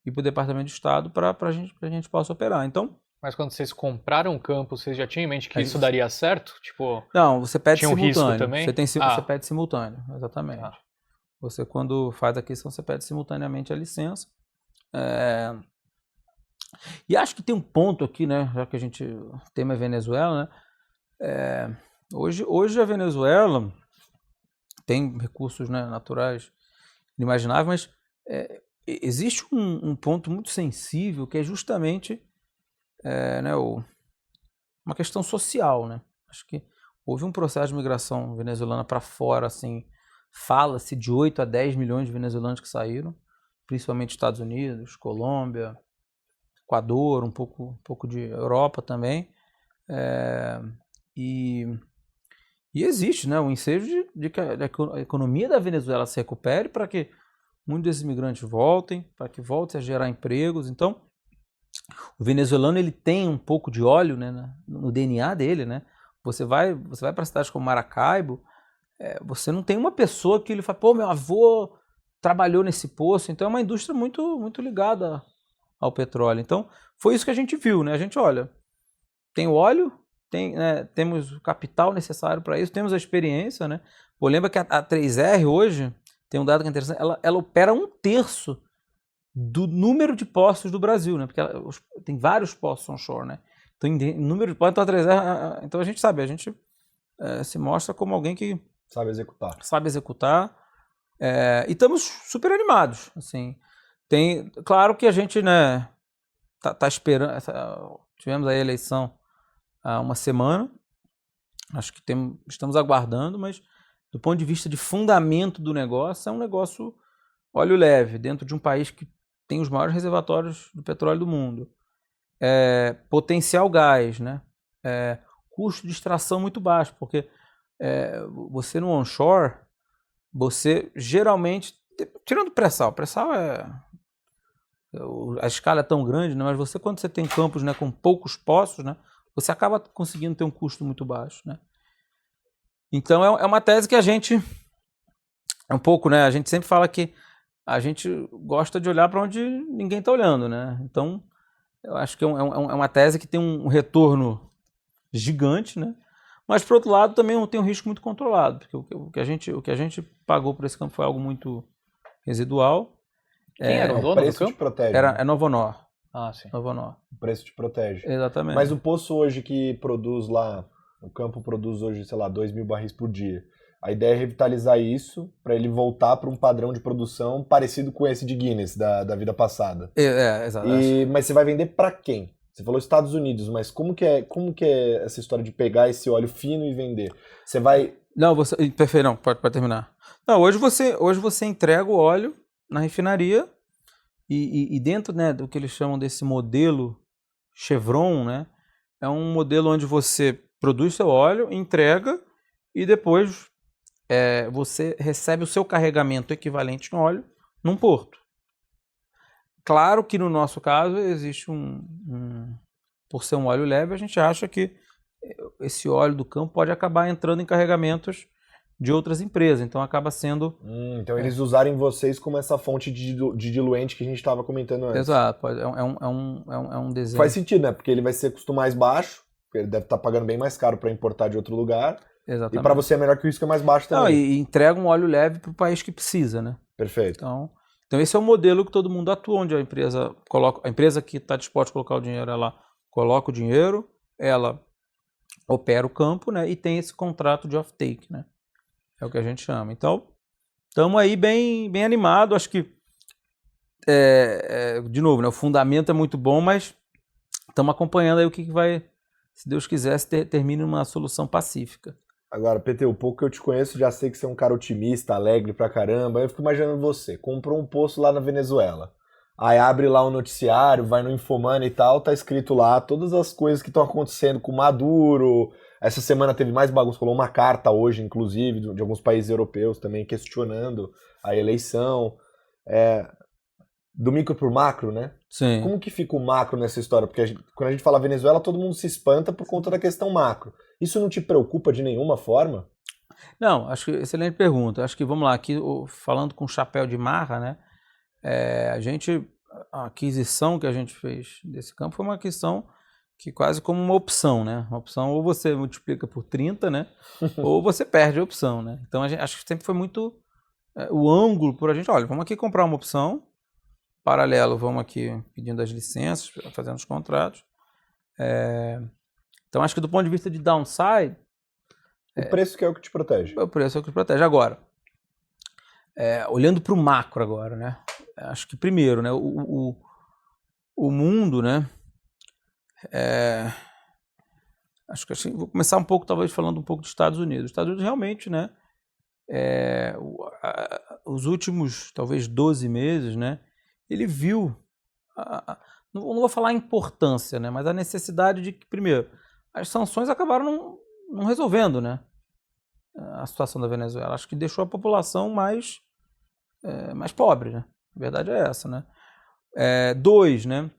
e para o Departamento de Estado para a gente possa operar. Então, mas quando vocês compraram o campo, vocês já tinham em mente que isso daria certo? Tipo, não, você pede tinha um simultâneo. risco também? Você pede simultâneo, exatamente. Ah. Você, quando faz a aquisição, você pede simultaneamente a licença. E acho que tem um ponto aqui, né? Já que o tema é Venezuela, né? Hoje a Venezuela tem recursos, né, naturais inimagináveis, mas existe um ponto muito sensível que é justamente né, uma questão social, né? Acho que houve um processo de migração venezuelana para fora, assim, fala-se de 8 a 10 milhões de venezuelanos que saíram, principalmente Estados Unidos, Colômbia, Equador, um pouco de Europa também, e existe, né, um ensejo de que a economia da Venezuela se recupere para que muitos desses imigrantes voltem, para que volte a gerar empregos. Então, o venezuelano, ele tem um pouco de óleo, né, no DNA dele, né? Você vai para cidades como Maracaibo, você não tem uma pessoa que ele fala, pô, meu avô trabalhou nesse poço. Então é uma indústria muito, muito ligada ao petróleo. Então foi isso que a gente viu, né? A gente, olha, tem o óleo, temos o capital necessário para isso, temos a experiência, né? Pô, lembra que a 3R hoje, tem um dado que é interessante, ela opera 1/3 do número de poços do Brasil, né? Porque tem vários poços onshore, né? Então, em número de poços, então a 3R, então a gente sabe, se mostra como alguém que sabe executar. E estamos super animados, assim. Claro que a gente, né, tá esperando, tivemos aí a eleição há uma semana, acho que estamos aguardando, mas do ponto de vista de fundamento do negócio, é um negócio óleo leve, dentro de um país que tem os maiores reservatórios do petróleo do mundo, potencial gás, né, custo de extração muito baixo, porque você no onshore, você geralmente, tirando o pré-sal a escala é tão grande, né, mas quando você tem campos, né, com poucos poços, né, você acaba conseguindo ter um custo muito baixo, né. Então é uma tese que a gente, um pouco, né, a gente sempre fala que a gente gosta de olhar para onde ninguém está olhando, né. Então eu acho que é uma tese que tem um retorno gigante, né. Mas, por outro lado, também tem um risco muito controlado, porque o que a gente pagou por esse campo foi algo muito residual. Quem era o dono do campo? Te protege. É Novonor. Ah, sim. Novonor. O preço te protege. Exatamente. Mas o poço hoje que produz lá, o campo produz hoje, sei lá, 2 mil barris por dia. A ideia é revitalizar isso para ele voltar para um padrão de produção parecido com esse de Guinness, da vida passada. Exato. Mas você vai vender para quem? Você falou Estados Unidos, mas como que é essa história de pegar esse óleo fino e vender? Você vai... Não, perfeito, não, pode terminar. Não, hoje você entrega o óleo, na refinaria e dentro, né, do que eles chamam desse modelo Chevron, né, é um modelo onde você produz seu óleo, entrega e depois você recebe o seu carregamento equivalente no óleo num porto. Claro que no nosso caso existe por ser um óleo leve, a gente acha que esse óleo do campo pode acabar entrando em carregamentos de outras empresas, então acaba sendo... Então eles usarem vocês como essa fonte de diluente que a gente estava comentando antes. Exato, é um desenho. Faz sentido, né? Porque ele vai ser custo mais baixo, porque ele deve estar pagando bem mais caro para importar de outro lugar. Exatamente. E para você é melhor que o risco é mais baixo também. Não, e entrega um óleo leve para o país que precisa, né? Perfeito. Então esse é o modelo que todo mundo atua, onde a empresa que está disposta a colocar o dinheiro, ela coloca o dinheiro, ela opera o campo, né? E tem esse contrato de off-take, né? É o que a gente chama. Então, estamos aí bem animados. Acho que, de novo, né? O fundamento é muito bom, mas estamos acompanhando aí o que vai, se Deus quiser, termine numa solução pacífica. Agora, PT, o pouco que eu te conheço, já sei que você é um cara otimista, alegre pra caramba. Eu fico imaginando você, comprou um posto lá na Venezuela. Aí abre lá um noticiário, vai no Infomani e tal, tá escrito lá todas as coisas que estão acontecendo com Maduro. Essa semana teve mais bagunça, rolou uma carta hoje, inclusive, de alguns países europeus também questionando a eleição. Do micro pro macro, né? Sim. Como que fica o macro nessa história? Porque quando a gente fala Venezuela, todo mundo se espanta por conta da questão macro. Isso não te preocupa de nenhuma forma? Não, acho que excelente pergunta. Acho que, vamos lá, aqui falando com chapéu de marra, né? A aquisição que a gente fez desse campo foi uma aquisição que quase como uma opção, né? Uma opção ou você multiplica por 30, né? Ou você perde a opção, né? Então acho que sempre foi muito o ângulo por a gente, olha, vamos aqui comprar uma opção, paralelo, vamos aqui pedindo as licenças, fazendo os contratos. Então acho que do ponto de vista de downside... O preço que é o que te protege. O preço é o que te protege. Agora, olhando para o macro agora, né? Acho que primeiro, né? O mundo, né? Acho que vou começar um pouco, talvez, falando um pouco dos Estados Unidos. Os Estados Unidos realmente, né? Os últimos, talvez, 12 meses, né? Ele viu, não vou falar a importância, né? Mas a necessidade de que, primeiro, as sanções acabaram não resolvendo, né? A situação da Venezuela. Acho que deixou a população mais pobre, né? A verdade é essa, né? Dois, né?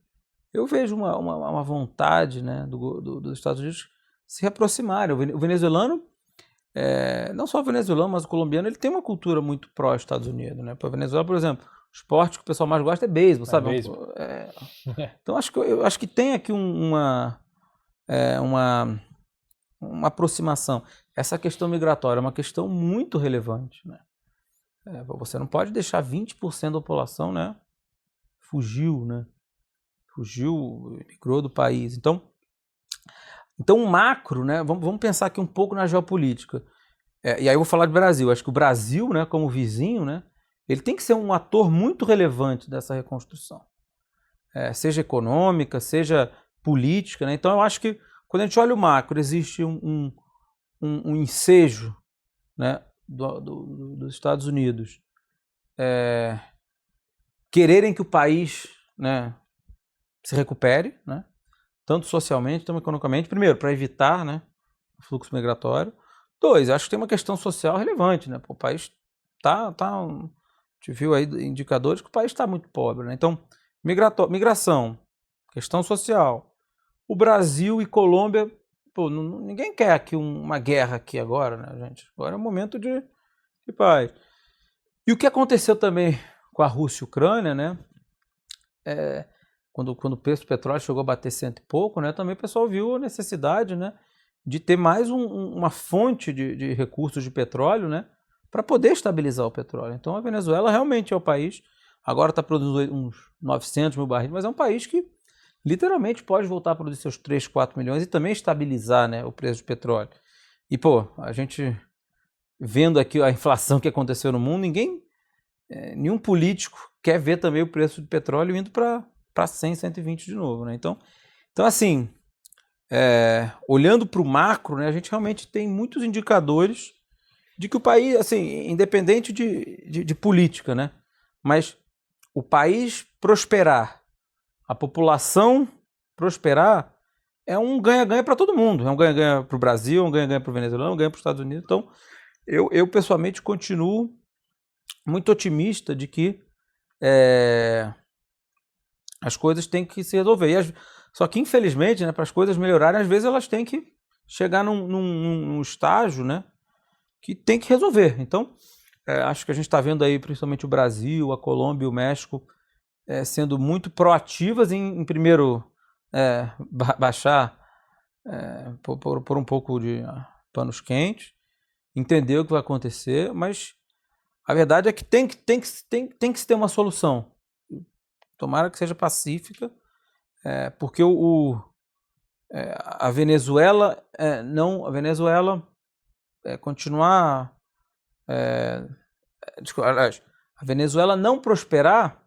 Eu vejo uma vontade, né, dos Estados Unidos se reaproximarem. O venezuelano, não só o venezuelano, mas o colombiano, ele tem uma cultura muito pró-Estados Unidos, né? Para a Venezuela, por exemplo, o esporte que o pessoal mais gosta é beisebol, sabe? Beisebol. Então eu acho que tem aqui uma aproximação. Essa questão migratória é uma questão muito relevante, né? Você não pode deixar 20% da população, né, fugiu, migrou do país. Então o macro, né, vamos pensar aqui um pouco na geopolítica. E aí eu vou falar de Brasil. Acho que o Brasil, né, como vizinho, né, ele tem que ser um ator muito relevante dessa reconstrução. Seja econômica, seja política, né? Então eu acho que quando a gente olha o macro, existe um ensejo, né, dos Estados Unidos quererem que o país, né, se recupere, né, tanto socialmente, tanto economicamente, primeiro, para evitar, né, o fluxo migratório. Dois, acho que tem uma questão social relevante, né, o país a gente viu aí indicadores que o país está muito pobre, né, então, migração, questão social, o Brasil e Colômbia, ninguém quer aqui uma guerra aqui agora, né, gente, agora é um momento de paz. E o que aconteceu também com a Rússia e a Ucrânia, né, quando o preço do petróleo chegou a bater 100 e pouco, né, também o pessoal viu a necessidade, né, de ter mais uma fonte de recursos de petróleo, né, para poder estabilizar o petróleo. Então a Venezuela realmente é o país, agora está produzindo uns 900 mil barris, mas é um país que literalmente pode voltar a produzir seus 3, 4 milhões e também estabilizar, né, o preço do petróleo. E, a gente vendo aqui a inflação que aconteceu no mundo, nenhum político quer ver também o preço do petróleo indo para 100, 120 de novo, né? Então assim, olhando para o macro, né, a gente realmente tem muitos indicadores de que o país, assim, independente de política, né, mas o país prosperar, a população prosperar, é um ganha-ganha para todo mundo. É um ganha-ganha para o Brasil, é um ganha-ganha para o venezuelano, é um ganha para os Estados Unidos. Então, eu pessoalmente continuo muito otimista de que as coisas têm que se resolver. Só que, infelizmente, né, para as coisas melhorarem, às vezes elas têm que chegar num estágio, né, que tem que resolver. Então, acho que a gente está vendo aí, principalmente o Brasil, a Colômbia e o México, sendo muito proativas em primeiro, baixar, por um pouco de panos quentes, entender o que vai acontecer, mas a verdade é que tem que se ter uma solução. Tomara que seja pacífica, porque a Venezuela continuar, a Venezuela não prosperar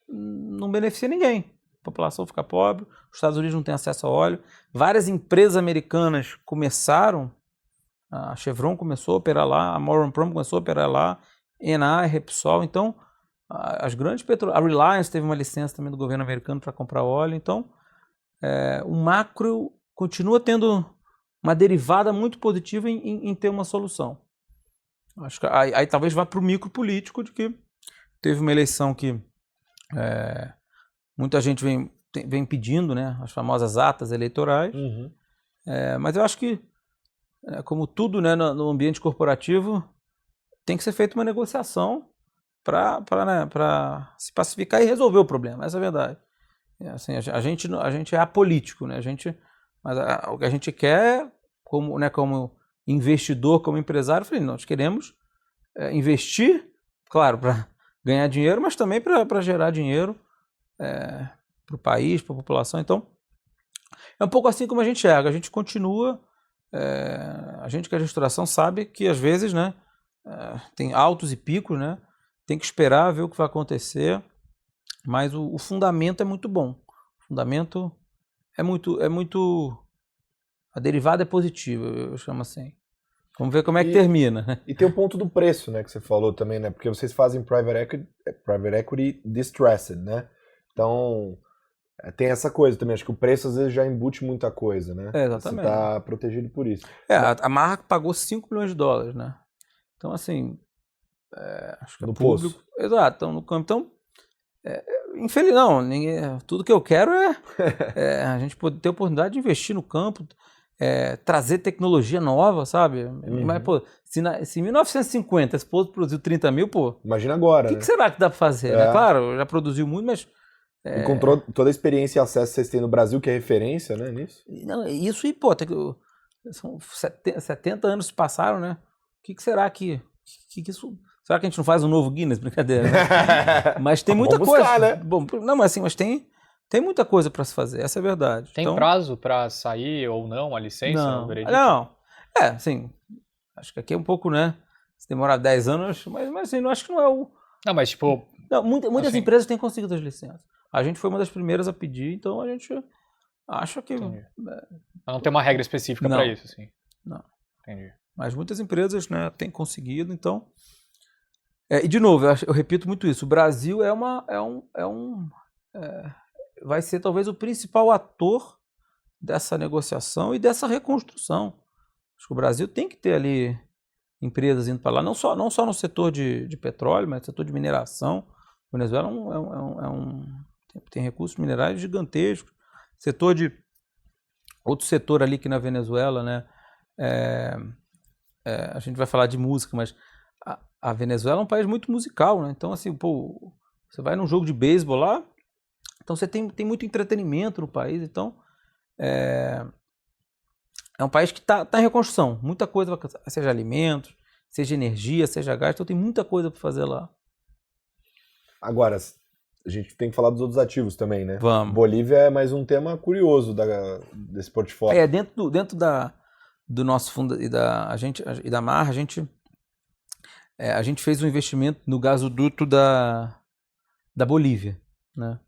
não beneficia ninguém. A população fica pobre, os Estados Unidos não têm acesso a óleo. Várias empresas americanas começaram, a Chevron começou a operar lá, a Moran Prom começou a operar lá, Eni, Repsol. Então, as grandes a Reliance teve uma licença também do governo americano para comprar óleo. Então, o macro continua tendo uma derivada muito positiva em ter uma solução. Acho que aí talvez vá para o micro político de que teve uma eleição que muita gente vem pedindo, né, as famosas atas eleitorais. Uhum. Mas eu acho que, como tudo, né, no ambiente corporativo, tem que ser feita uma negociação para se pacificar e resolver o problema. Essa é a verdade. Assim, a gente é apolítico, né? Mas o que a gente quer, como investidor, como empresário, nós queremos investir, claro, para ganhar dinheiro, mas também para gerar dinheiro para o país, para a população. Então, é um pouco assim como a gente enxerga. A gente continua, a gente que é de restauração sabe que às vezes, né, tem altos e picos, né? Tem que esperar ver o que vai acontecer, mas o fundamento é muito bom. O fundamento é muito... A derivada é positiva, eu chamo assim. Vamos ver como é que termina. E tem o ponto do preço, né, que você falou também, né? Porque vocês fazem private equity distressed, né? Então, tem essa coisa também. Acho que o preço às vezes já embute muita coisa, né? Exatamente. Você tá protegido por isso. A Marra pagou $5 milhões, né? Então, assim... acho que no público, poço. Exato, estão no campo. Então, infelizmente, não, tudo que eu quero a gente poder ter a oportunidade de investir no campo, trazer tecnologia nova, sabe? Uhum. Mas, pô, se em 1950 esse povo produziu 30 mil, pô, Imagina agora, o que será que dá para fazer? Né? Claro, já produziu muito, mas... E com toda a experiência e acesso que vocês têm no Brasil, que é referência, né, nisso? Não, isso, e, pô, são 70 anos que passaram, né? O que será que isso... Será que a gente não faz um novo Guinness? Brincadeira, né? Mas tem muita Vamos coisa. buscar, né? Bom, não, mas assim, tem muita coisa para se fazer, essa é a verdade. Tem então, prazo para sair ou não a licença? Não, o veredito? não. Assim, acho que aqui é um pouco, né? Se demorar 10 anos, mas assim, não acho que não é o... Não, mas tipo... Não, muitas assim, empresas têm conseguido as licenças. A gente foi uma das primeiras a pedir, então a gente acha que... Não tem uma regra específica para isso, assim. Não. Entendi. Mas muitas empresas, né, têm conseguido, então... e de novo, eu repito muito isso, o Brasil vai ser talvez o principal ator dessa negociação e dessa reconstrução. Acho que o Brasil tem que ter ali empresas indo para lá, não só no setor de petróleo, mas no setor de mineração. A Venezuela tem recursos minerais gigantescos. Outro setor ali que na Venezuela, né, a gente vai falar de música, mas a Venezuela é um país muito musical, né? Então, assim, pô, você vai num jogo de beisebol lá, então você tem muito entretenimento no país, então é um país que está em reconstrução, muita coisa, seja alimentos, seja energia, seja gás, então tem muita coisa para fazer lá. Agora, a gente tem que falar dos outros ativos também, né? Vamos. Bolívia é mais um tema curioso desse portfólio. Dentro do nosso fundo e da Marra, a gente fez um investimento no gasoduto da Bolívia, né?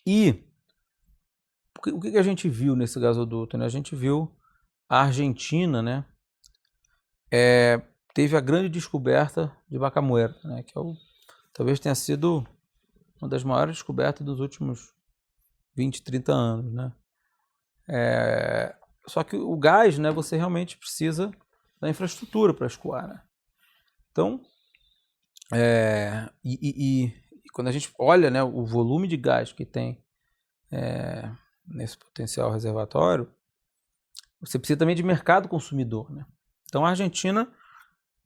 E o que a gente viu nesse gasoduto, né? A gente viu a Argentina, né, teve a grande descoberta de Vaca Muerta, né? Que talvez tenha sido uma das maiores descobertas dos últimos 20, 30 anos, né? Só que o gás, né, você realmente precisa da infraestrutura para escoar, né? Então, quando a gente olha, né, o volume de gás que tem nesse potencial reservatório, você precisa também de mercado consumidor, né? Então a Argentina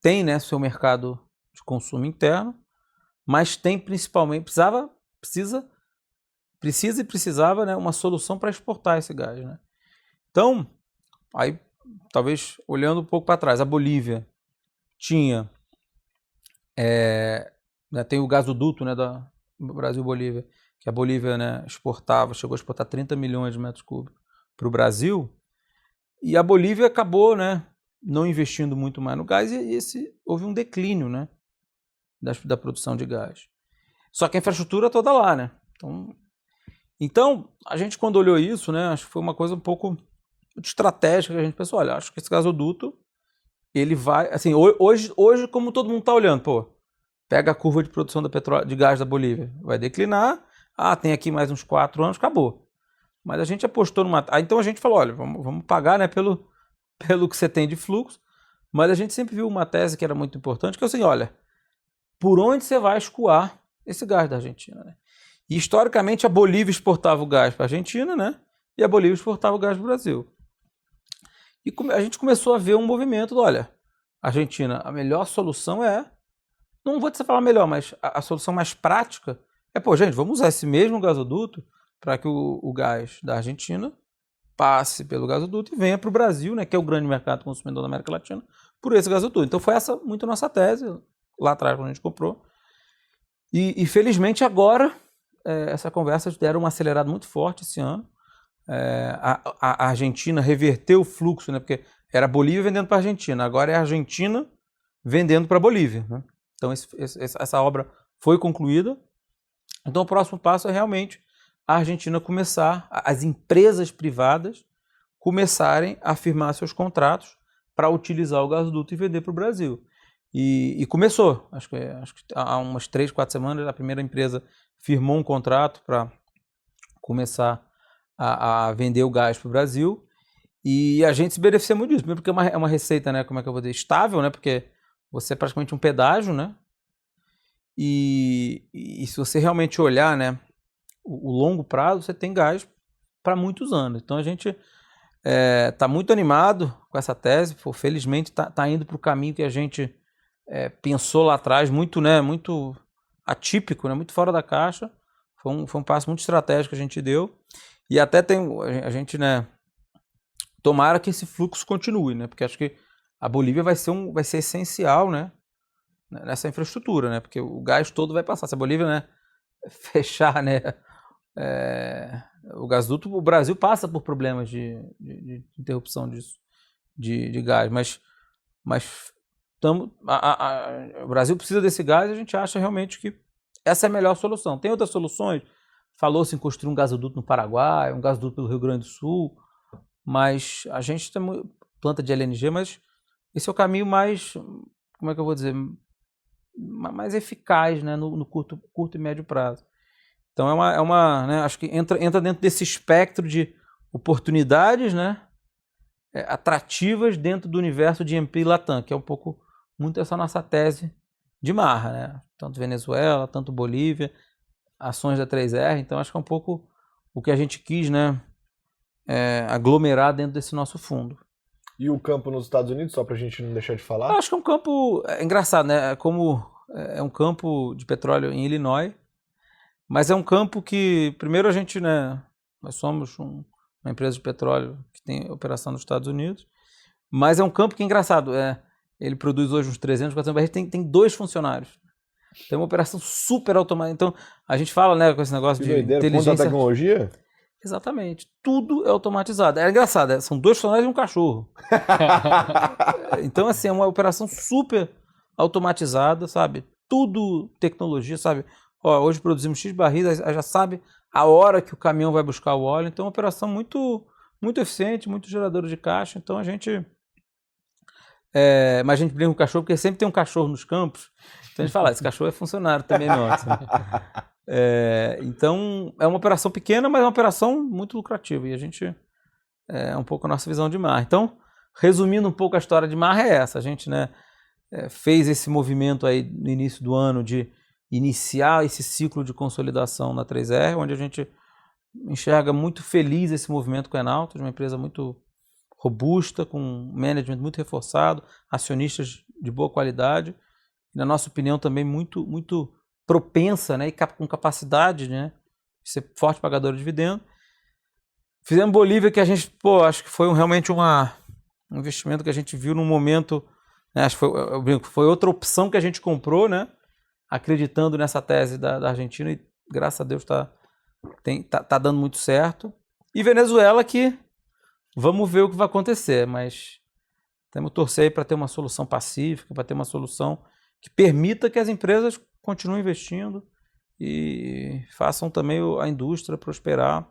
tem, né, seu mercado de consumo interno, mas tem principalmente, precisava, né, uma solução para exportar esse gás, né? Então, aí talvez olhando um pouco para trás, a Bolívia tinha, né, tem o gasoduto, né, da Brasil-Bolívia, que a Bolívia, né, chegou a exportar 30 milhões de metros cúbicos para o Brasil, e a Bolívia acabou, né, não investindo muito mais no gás, e houve um declínio, né, da produção de gás. Só que a infraestrutura toda lá, né? Então, a gente quando olhou isso, né, acho que foi uma coisa um pouco estratégica, que a gente pensou, olha, acho que esse gasoduto, ele vai, assim, hoje como todo mundo está olhando, pô, pega a curva de produção de gás da Bolívia, vai declinar, tem aqui mais uns 4 anos, acabou. Mas a gente apostou numa... então a gente falou, olha, vamos pagar, né, pelo que você tem de fluxo, mas a gente sempre viu uma tese que era muito importante, que é assim, olha, por onde você vai escoar esse gás da Argentina, né? E historicamente a Bolívia exportava o gás para a Argentina, né? E a Bolívia exportava o gás para o Brasil. E a gente começou a ver um movimento, olha, Argentina, a melhor solução não vou te falar melhor, mas a solução mais prática pô, gente, vamos usar esse mesmo gasoduto para que o gás da Argentina passe pelo gasoduto e venha para o Brasil, né, que é o grande mercado consumidor da América Latina, por esse gasoduto. Então foi essa muito a nossa tese, lá atrás, quando a gente comprou. E felizmente agora, essa conversa deram uma acelerada muito forte esse ano. A Argentina reverteu o fluxo, né, porque era a Bolívia vendendo para a Argentina, agora é a Argentina vendendo para a Bolívia, né? Então essa obra foi concluída. Então o próximo passo é realmente a Argentina as empresas privadas começarem a firmar seus contratos para utilizar o gasoduto e vender para o Brasil. E começou, acho que há umas 3, 4 semanas, a primeira empresa firmou um contrato para começar a vender o gás para o Brasil, e a gente se beneficia muito disso, primeiro porque é uma receita, né, como é que eu vou dizer, estável, né, porque você é praticamente um pedágio, né, e se você realmente olhar, né, o longo prazo, você tem gás para muitos anos. Então a gente está muito animado com essa tese, felizmente está indo para o caminho que a gente pensou lá atrás, muito, né, muito atípico, né, muito fora da caixa. Foi um passo muito estratégico que a gente deu. E até a gente, né, tomara que esse fluxo continue, né, porque acho que a Bolívia vai ser essencial, né, nessa infraestrutura, né, porque o gás todo vai passar. Se a Bolívia, né, fechar, né, o gasoduto, o Brasil passa por problemas de interrupção de gás, mas o Brasil precisa desse gás e a gente acha realmente que essa é a melhor solução. Tem outras soluções, falou-se em construir um gasoduto no Paraguai, um gasoduto pelo Rio Grande do Sul, mas a gente tem planta de LNG, mas esse é o caminho mais, como é que eu vou dizer, mais eficaz, né, no curto e médio prazo. Então né, acho que entra dentro desse espectro de oportunidades, né, atrativas dentro do universo de E&P e Latam, que é um pouco muito essa nossa tese de marra, né? Tanto Venezuela, tanto Bolívia, ações da 3R, então acho que é um pouco o que a gente quis, né, aglomerar dentro desse nosso fundo. E o campo nos Estados Unidos, só pra gente não deixar de falar? Eu acho que é um campo engraçado, né? É um campo de petróleo em Illinois, mas é um campo que, primeiro a gente, né, nós somos uma empresa de petróleo que tem operação nos Estados Unidos, mas é um campo que é engraçado, ele produz hoje uns 300, 400 barris, tem 2 funcionários. Tem uma operação super automática. Então, a gente fala, né, com esse negócio de inteligência... Ponta tecnologia? Exatamente. Tudo é automatizado. É engraçado, são 2 funcionários e um cachorro. Então, assim, é uma operação super automatizada, sabe? Tudo tecnologia, sabe? Hoje produzimos X barris, já sabe a hora que o caminhão vai buscar o óleo. Então, é uma operação muito, muito eficiente, muito geradora de caixa. Então, a gente Mas a gente brinca com o cachorro porque sempre tem um cachorro nos campos. Então a gente fala, esse cachorro é funcionário também nosso. Então é uma operação pequena, mas é uma operação muito lucrativa. E a gente é um pouco a nossa visão de mar. Então, resumindo um pouco a história de mar é essa. A gente, né, fez esse movimento aí no início do ano de iniciar esse ciclo de consolidação na 3R, onde a gente enxerga muito feliz esse movimento com a Enauta, de uma empresa muito robusta, com um management muito reforçado, acionistas de boa qualidade, e, na nossa opinião também muito, muito propensa, né, e com capacidade, né, de ser forte pagador de dividendo. Fizemos Bolívia, que a gente, acho que foi realmente um investimento que a gente viu num momento, né, acho que foi outra opção que a gente comprou, né, acreditando nessa tese da Argentina, e graças a Deus tá dando muito certo. E Venezuela, que vamos ver o que vai acontecer, mas temos que torcer para ter uma solução pacífica, para ter uma solução que permita que as empresas continuem investindo e façam também a indústria prosperar.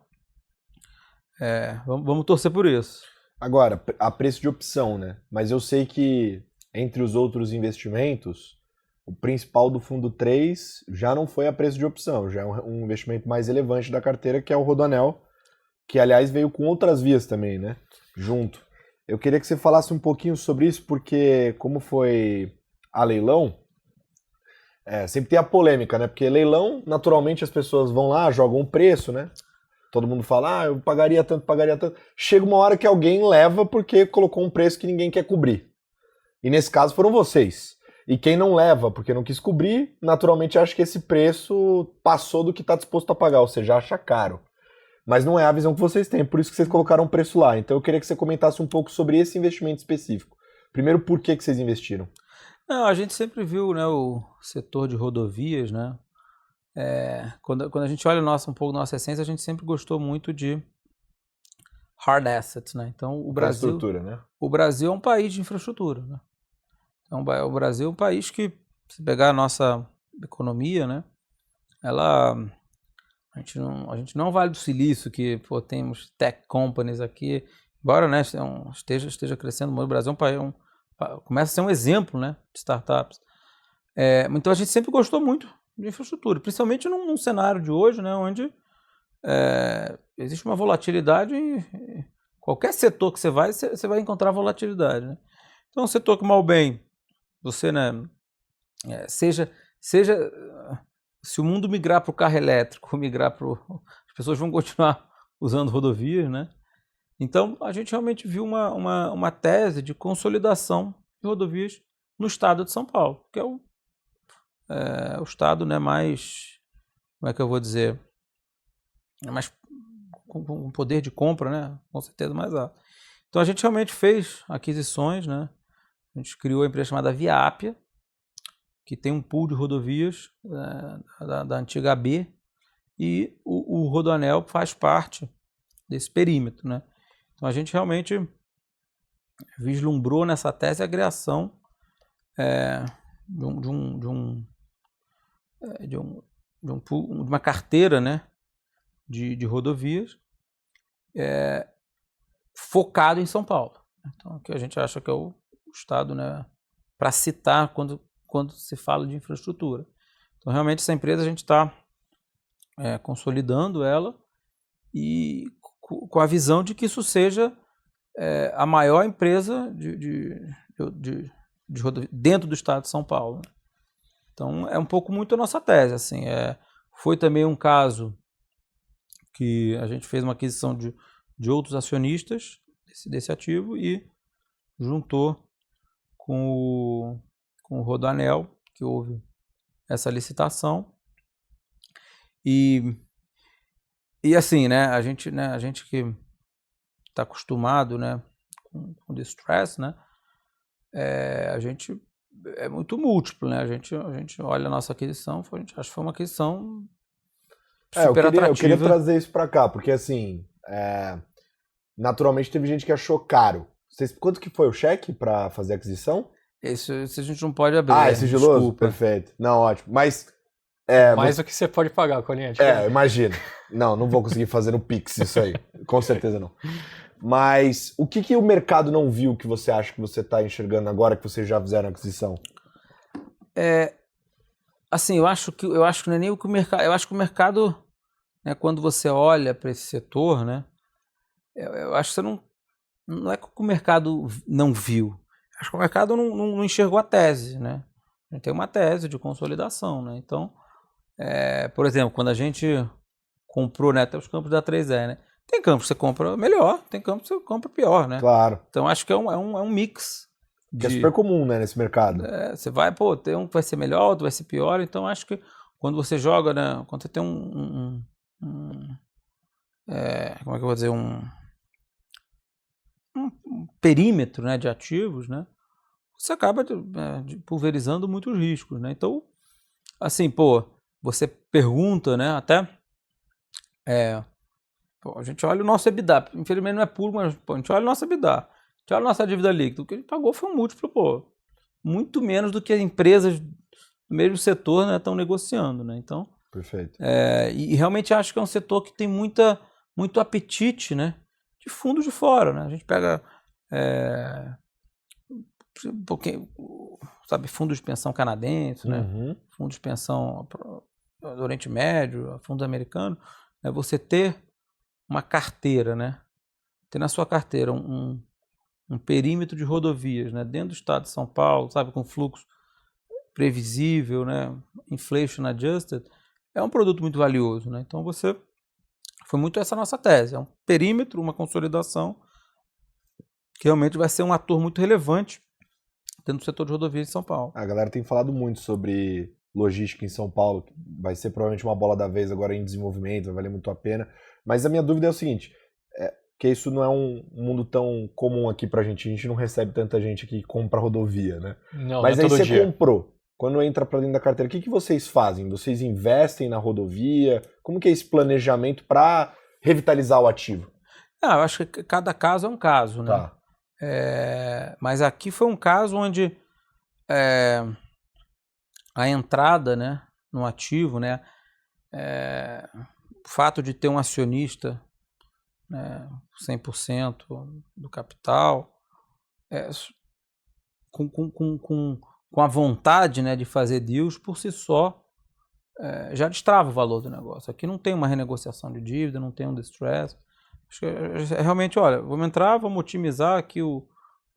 Vamos torcer por isso. Agora, a preço de opção, né? Mas eu sei que entre os outros investimentos, o principal do fundo 3 já não foi a preço de opção, já é um investimento mais relevante da carteira, que é o Rodoanel, que aliás veio com outras vias também, né? Junto. Eu queria que você falasse um pouquinho sobre isso, porque como foi a leilão, sempre tem a polêmica, né? Porque leilão, naturalmente as pessoas vão lá, jogam um preço, né? Todo mundo fala, eu pagaria tanto, pagaria tanto. Chega uma hora que alguém leva porque colocou um preço que ninguém quer cobrir. E nesse caso foram vocês. E quem não leva porque não quis cobrir, naturalmente acha que esse preço passou do que está disposto a pagar, ou seja, acha caro. Mas não é a visão que vocês têm, por isso que vocês colocaram um preço lá. Então eu queria que você comentasse um pouco sobre esse investimento específico. Primeiro, por que vocês investiram? Não, a gente sempre viu, né, o setor de rodovias, né? Quando a gente olha um pouco nossa essência, a gente sempre gostou muito de hard assets, né? Então o Brasil é um país de infraestrutura, né? Então o Brasil é um país que, se pegar a nossa economia, né, a gente não é um Vale do Silício que temos tech companies aqui, embora, né, esteja crescendo muito. O Brasil é um país, começa a ser um exemplo, né, de startups. Então a gente sempre gostou muito de infraestrutura, principalmente num cenário de hoje, né, onde existe uma volatilidade em qualquer setor que você vai encontrar volatilidade, né? Então, um setor que, mal bem, você, né, seja se o mundo migrar para o carro elétrico, as pessoas vão continuar usando rodovias, né? Então, a gente realmente viu uma tese de consolidação de rodovias no estado de São Paulo, que é o estado, né, mais, como é que eu vou dizer, mais com poder de compra, né, com certeza mais alto. Então a gente realmente fez aquisições, né, a gente criou a empresa chamada Viápia, que tem um pool de rodovias da antiga AB, e o Rodoanel faz parte desse perímetro, né. Então a gente realmente vislumbrou nessa tese a criação de uma carteira, né, de rodovias focado em São Paulo. Então, que a gente acha que é o estado, né, para citar quando se fala de infraestrutura. Então, realmente, essa empresa a gente está consolidando ela e com a visão de que isso seja a maior empresa de rodovia dentro do estado de São Paulo. Então, é um pouco muito a nossa tese. Assim, foi também um caso que a gente fez uma aquisição de outros acionistas desse ativo e juntou com o Rodoanel, que houve essa licitação. E assim, né, a gente que está acostumado, né, com distress, né, a gente é muito múltiplo, né? A gente olha a nossa aquisição, a gente acha que foi uma aquisição super atrativa. Eu queria trazer isso para cá, porque assim, naturalmente teve gente que achou caro. Quanto que foi o cheque para fazer a aquisição? Esse a gente não pode abrir. É sigiloso? Desculpa. Perfeito. Não, ótimo. Mas mais do que você pode pagar, Colinha. Imagina. Não vou conseguir fazer no Pix isso aí. Com certeza não. Mas o que o mercado não viu que você acha que você está enxergando agora que vocês já fizeram a aquisição? Assim, eu acho que não é nem o que o mercado... Eu acho que o mercado, né, quando você olha para esse setor, né, eu acho que você não é que o mercado não viu. Acho que o mercado não enxergou a tese, né? A gente tem uma tese de consolidação, né? Então, por exemplo, quando a gente comprou, né, até os campos da 3E, né? Tem campos que você compra melhor, tem campos que você compra pior, né? Claro. Então, acho que é um mix. Que é super comum, né, nesse mercado. Você vai, tem um que vai ser melhor, outro vai ser pior. Então, acho que quando você joga, né, quando você tem como é que eu vou dizer, um perímetro, né, de ativos, né, você acaba pulverizando muitos riscos, né? Então, assim, você pergunta, né, até a gente olha o nosso EBITDA, infelizmente não é puro, mas a gente olha o nosso EBITDA, a gente olha a nossa dívida líquida, o que a gente pagou foi um múltiplo, muito menos do que as empresas do mesmo setor, né, estão negociando, né? Então, perfeito. E realmente acho que é um setor que tem muito apetite, né, de fundos de fora, né? A gente pega um pouquinho, sabe, fundos de pensão canadenses, né? Fundos de pensão do Oriente Médio, fundos americanos, é você ter uma carteira, né? Ter na sua carteira um perímetro de rodovias, né? Dentro do estado de São Paulo, sabe, com fluxo previsível, né? Inflation adjusted, é um produto muito valioso, né? Então foi muito essa nossa tese, é um perímetro, uma consolidação que realmente vai ser um ator muito relevante dentro do setor de rodovias de São Paulo. A galera tem falado muito sobre logística em São Paulo, que vai ser provavelmente uma bola da vez agora em desenvolvimento, vai valer muito a pena. Mas a minha dúvida é o seguinte, que isso não é um mundo tão comum aqui pra gente não recebe tanta gente aqui que compra rodovia, né? Não, mas não é aí todo você dia. comprou, quando entra pra dentro da carteira, o que vocês fazem? Vocês investem na rodovia? Como que é esse planejamento para revitalizar o ativo? Eu acho que cada caso é um caso, né? Tá. Mas aqui foi um caso onde a entrada, né, no ativo, né, o fato de ter um acionista, né, 100% do capital, com a vontade, né, de fazer deals por si só, já destrava o valor do negócio. Aqui não tem uma renegociação de dívida, não tem um distress. Acho que realmente, olha, vamos entrar, vamos otimizar aqui o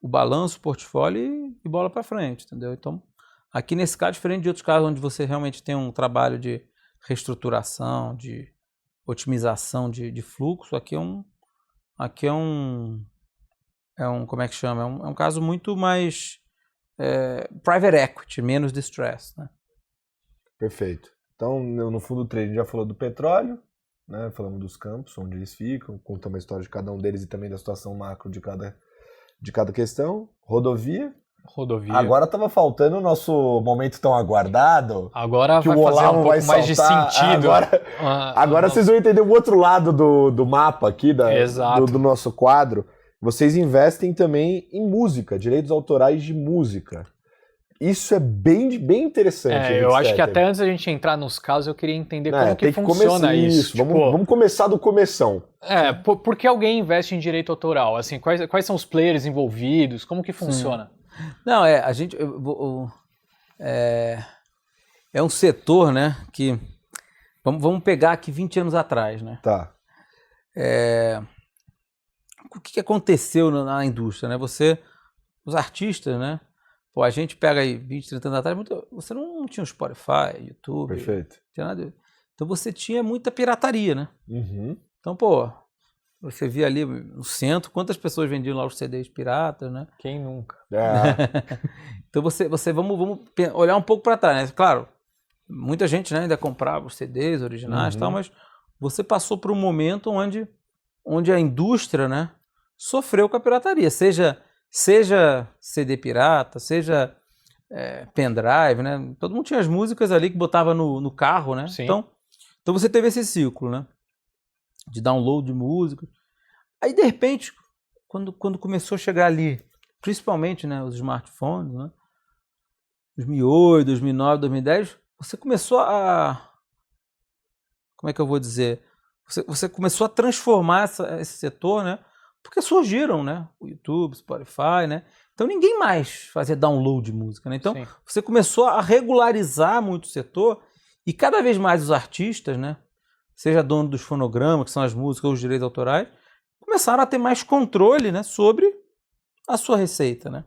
balanço, o portfólio e bola para frente, entendeu? Então, aqui nesse caso, diferente de outros casos onde você realmente tem um trabalho de reestruturação, de otimização de fluxo, aqui é um como é que chama? É um caso muito mais private equity, menos distress, né? Perfeito. Então, no fundo do trade, a gente já falou do petróleo, né? Falamos dos campos, onde eles ficam, contamos a história de cada um deles e também da situação macro de cada questão. Rodovia. Agora estava faltando o nosso momento tão aguardado. Agora que vai o fazer Olavo um pouco mais de sentido. Agora vocês vão entender o outro lado do mapa aqui, do nosso quadro. Vocês investem também em música, direitos autorais de música. Isso é bem interessante. Eu acho que até antes da gente entrar nos casos, eu queria entender como que funciona isso. Tipo, vamos começar do começão. Por que alguém investe em direito autoral? Assim, quais são os players envolvidos? Como que funciona? Não, a gente... é um setor, né, que... Vamos pegar aqui 20 anos atrás, né? Tá. O que aconteceu na indústria, né? Os artistas, né? A gente pega aí 20, 30 anos atrás, você não tinha o Spotify, YouTube. Perfeito. Não tinha nada. Então você tinha muita pirataria, né? Uhum. Então, você via ali no centro, quantas pessoas vendiam lá os CDs piratas, né? Quem nunca? Então vamos olhar um pouco para trás, né? Claro, muita gente, né, ainda comprava os CDs originais e tal, mas você passou por um momento onde a indústria, né, sofreu com a pirataria, seja CD pirata, seja pendrive, né? Todo mundo tinha as músicas ali que botava no carro, né? Sim. Então você teve esse ciclo, né? De download de música. Aí, de repente, quando começou a chegar ali, principalmente, né, os smartphones, né? 2008, 2009, 2010, você começou como é que eu vou dizer? Você começou a transformar esse setor, né? porque surgiram, né? O YouTube, Spotify, né? Então ninguém mais fazia download de música, né? Então você começou a regularizar muito o setor e cada vez mais os artistas, né? Seja dono dos fonogramas, que são as músicas ou os direitos autorais, começaram a ter mais controle, né? Sobre a sua receita, né?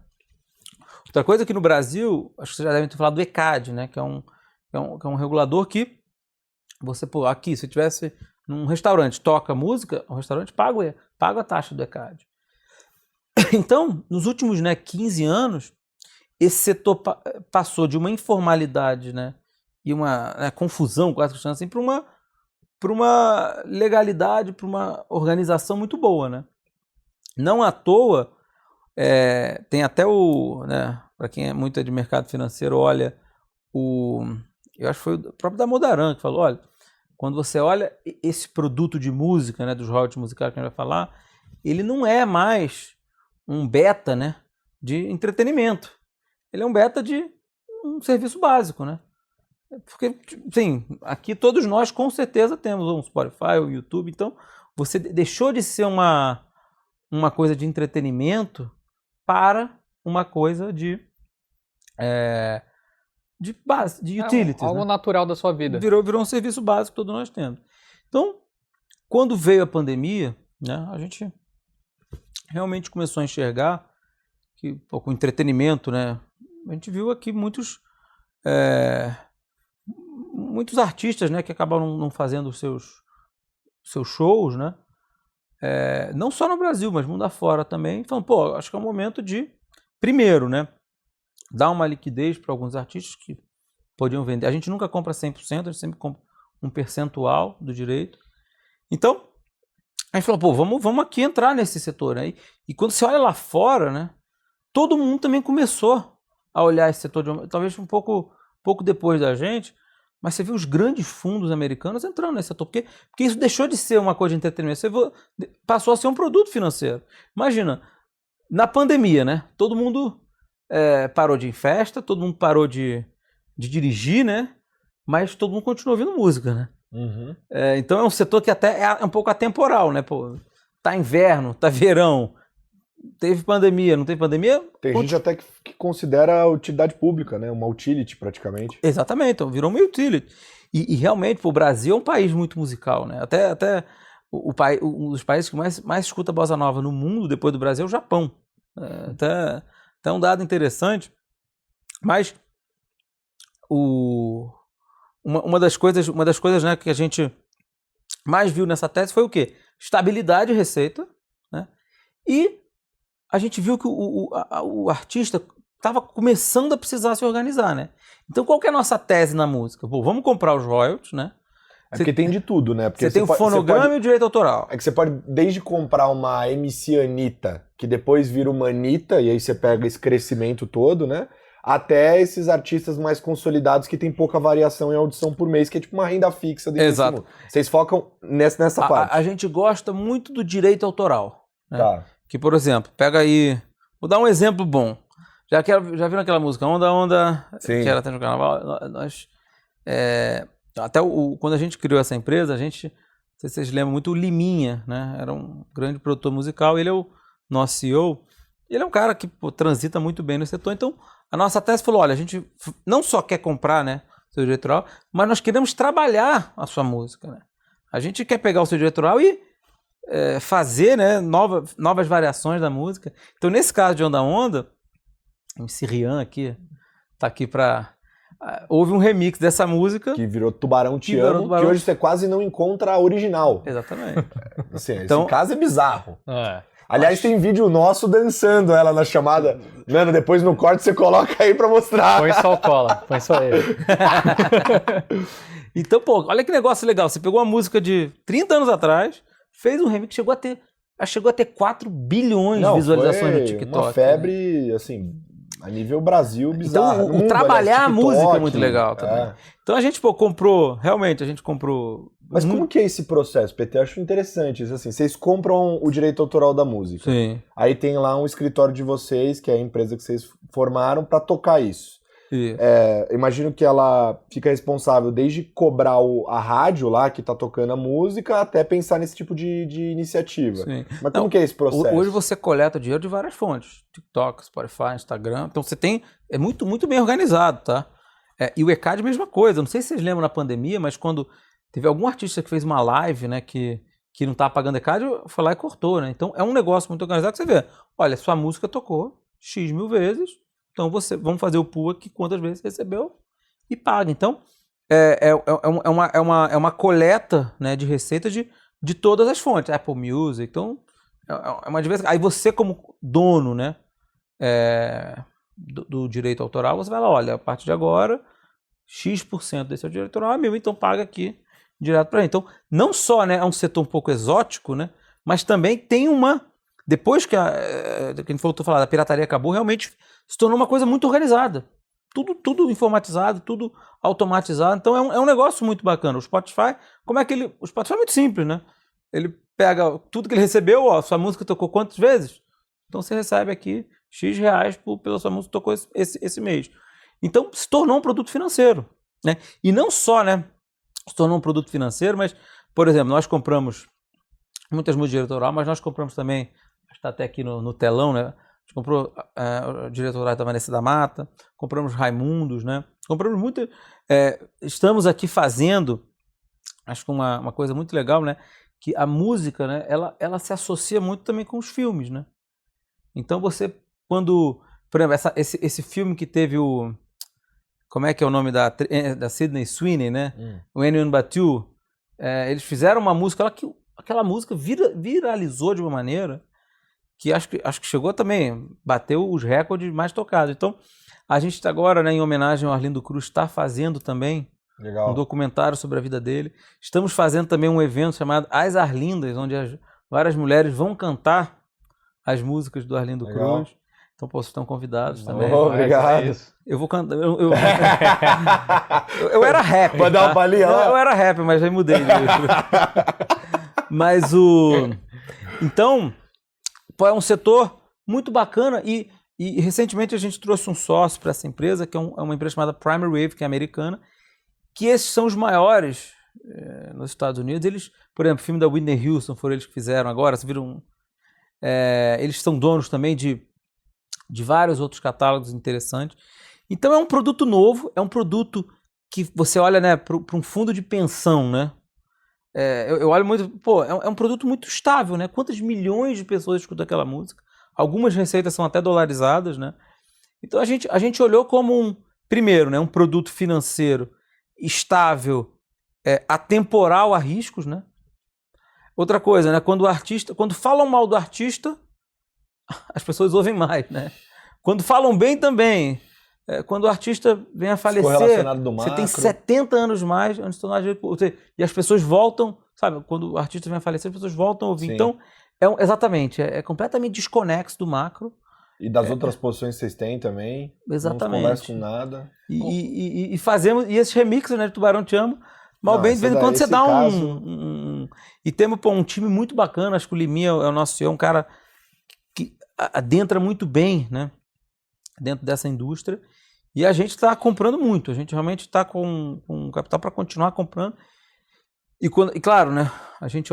Outra coisa que no Brasil, acho que vocês já devem ter falado do ECAD, né? Que é um regulador que você, pô, aqui, se tivesse num restaurante, toca música, o restaurante paga a taxa do ECAD. Então, nos últimos 15 anos, esse setor passou de uma informalidade, né, e uma confusão, quase que assim, para uma legalidade, para uma organização muito boa. Né? Não à toa, tem até né, para quem é muito de mercado financeiro, olha, eu acho que foi o próprio Damodaran que falou, olha, quando você olha esse produto de música, né, dos royalties musicais que a gente vai falar, ele não é mais um beta, né, de entretenimento. Ele é um beta de um serviço básico, né? Porque, sim, aqui todos nós com certeza temos um Spotify, um YouTube, então você deixou de ser uma coisa de entretenimento para uma coisa de base, de utilities. Algo né? natural da sua vida. Virou um serviço básico que todos nós temos. Então, quando veio a pandemia, né, a gente realmente começou a enxergar que, com entretenimento, né, a gente viu aqui muitos artistas, né, que acabaram não fazendo os seus shows, né, não só no Brasil, mas mundo afora também, falando, pô, acho que é o momento de, primeiro, né, dar uma liquidez para alguns artistas que podiam vender. A gente nunca compra 100%, a gente sempre compra um percentual do direito. Então, a gente falou, pô, vamos aqui entrar nesse setor. Né? E quando você olha lá fora, né, todo mundo também começou a olhar esse setor, talvez um pouco depois da gente, mas você viu os grandes fundos americanos entrando nesse setor, porque isso deixou de ser uma coisa de entretenimento, passou a ser um produto financeiro. Imagina, na pandemia, né, todo mundo parou de ir em festa, todo mundo parou de dirigir, né, mas todo mundo continua ouvindo música, né? Uhum. Então é um setor que até é um pouco atemporal, né? Pô, tá inverno, tá verão, teve pandemia, não teve pandemia? Tem gente até que considera utilidade pública, né? Uma utility praticamente. Exatamente, então virou uma utility. E realmente, pô, o Brasil é um país muito musical, né? Até um dos países que mais escuta bossa nova no mundo, depois do Brasil, é o Japão. Até um dado interessante, mas uma das coisas, né, que a gente mais viu nessa tese foi o quê? Estabilidade de receita, né? E a gente viu que o artista estava começando a precisar se organizar, né? Então qual que é a nossa tese na música? Pô, vamos comprar os royalties, né? Porque tem de tudo, né? Porque você tem o fonograma e o direito autoral. É que você pode, desde comprar uma MC Anitta, que depois vira uma Anitta, e aí você pega esse crescimento todo, né? Até esses artistas mais consolidados que tem pouca variação em audição por mês, que é tipo uma renda fixa. Exato. Vocês focam nessa parte. A gente gosta muito do direito autoral. Né? Tá. Que, por exemplo, pega aí... Vou dar um exemplo bom. Já viram aquela música Onda? Sim. Que era até no carnaval? Quando a gente criou essa empresa, a gente... Não sei se vocês lembram muito, o Liminha, né? Era um grande produtor musical. Ele é o nosso CEO. Ele é um cara que transita muito bem no setor. Então, a nossa tese falou, olha, a gente não só quer comprar, né, seu direito autoral, mas nós queremos trabalhar a sua música. Né? A gente quer pegar o seu direito autoral e fazer, né, novas variações da música. Então, nesse caso de Onda, o MC Rian aqui, tá aqui para... houve um remix dessa música. Que virou Tubarão Te Amo, que hoje você quase não encontra a original. Exatamente. Assim, então, esse caso é bizarro. É. Aliás, tem vídeo nosso dançando ela na chamada. Mano, depois no corte você coloca aí pra mostrar. Põe só o cola, põe só ele. Então, pô, olha que negócio legal. Você pegou uma música de 30 anos atrás, fez um remix, chegou a ter 4 bilhões de visualizações no TikTok. Uma febre, né? Assim, a nível Brasil, bizarro. Então, trabalhar a música é muito legal também. Então a gente, comprou, realmente, Mas como que é esse processo, PT? Eu acho interessante isso, assim, vocês compram o direito autoral da música. Sim. Aí tem lá um escritório de vocês, que é a empresa que vocês formaram, pra tocar isso. Imagino que ela fica responsável desde cobrar a rádio lá que tá tocando a música até pensar nesse tipo de iniciativa. Sim. Mas como que é esse processo? Hoje você coleta dinheiro de várias fontes. TikTok, Spotify, Instagram. Então você tem... É muito, muito bem organizado, tá? E o ECAD, mesma coisa. Não sei se vocês lembram na pandemia, mas quando teve algum artista que fez uma live, né, que não estava pagando ECAD, foi lá e cortou, né? Então é um negócio muito organizado que você vê. Olha, sua música tocou X mil vezes, então vamos fazer o pool aqui, quantas vezes recebeu e paga. Então é uma coleta, né, de receita de todas as fontes. Apple Music, então é uma diversidade. Aí você como dono, né, do direito autoral, você vai lá, olha, a partir de agora, X% desse direito autoral é meu, então paga aqui direto para ele. Então, não só, né, é um setor um pouco exótico, né, mas também tem depois que a gente falou, a pirataria acabou, realmente se tornou uma coisa muito organizada. Tudo informatizado, tudo automatizado. Então é um negócio muito bacana. O Spotify, o Spotify é muito simples, né? Ele pega tudo que ele recebeu, sua música tocou quantas vezes? Então você recebe aqui X reais pela sua música que tocou esse mês. Então se tornou um produto financeiro, né? E não só, né, se tornou um produto financeiro, mas, por exemplo, nós compramos muitas músicas de direito autoral, mas nós compramos também, está até aqui no telão, né? A gente comprou o direito autoral da Vanessa da Mata, compramos Raimundos, né? Compramos muito. Estamos aqui fazendo, acho que uma coisa muito legal, né? Que a música, né? Ela se associa muito também com os filmes, né? Então você, quando, por exemplo, esse filme que teve como é que é o nome da Sydney Sweeney, né? O Anyone But You, eles fizeram uma música, aquela música viralizou de uma maneira que acho que chegou também, bateu os recordes mais tocados. Então, a gente está agora, né, em homenagem ao Arlindo Cruz, está fazendo também um documentário sobre a vida dele. Estamos fazendo também um evento chamado As Arlindas, onde várias mulheres vão cantar as músicas do Arlindo Cruz. Então, vocês estão convidados também. Obrigado. Eu vou cantar. Eu era rapper. Vai dar uma palhinha lá? Eu era rapper, mas já mudei. Mas então, é um setor muito bacana e recentemente a gente trouxe um sócio para essa empresa, que é uma empresa chamada Primary Wave, que é americana, que esses são os maiores nos Estados Unidos. Eles, por exemplo, o filme da Whitney Houston, foram eles que fizeram agora, você viram, eles são donos também de vários outros catálogos interessantes. Então é um produto novo, é um produto que você olha, né, para um fundo de pensão, né? Eu olho muito, é um produto muito estável, né? Quantas milhões de pessoas escutam aquela música? Algumas receitas são até dolarizadas, né? Então a gente olhou como primeiro, né, um produto financeiro estável, atemporal a riscos, né? Outra coisa, né, quando falam mal do artista, as pessoas ouvem mais, né? Quando falam bem também, quando o artista vem a falecer, você tem 70 anos mais antes de tornar e as pessoas voltam, sabe? Quando o artista vem a falecer, as pessoas voltam a ouvir. Sim. Então, exatamente, é completamente desconexo do macro. E das outras posições que vocês têm também. Exatamente. Não conversa com nada. E fazemos, e esses remixes, né, de Tubarão Te Amo, mal bem, de vez em quando você dá E temos um time muito bacana, acho que o Liminha é o nosso CEO, um cara que adentra muito bem, né, dentro dessa indústria, e a gente está comprando muito, a gente realmente está com capital para continuar comprando, e claro, né,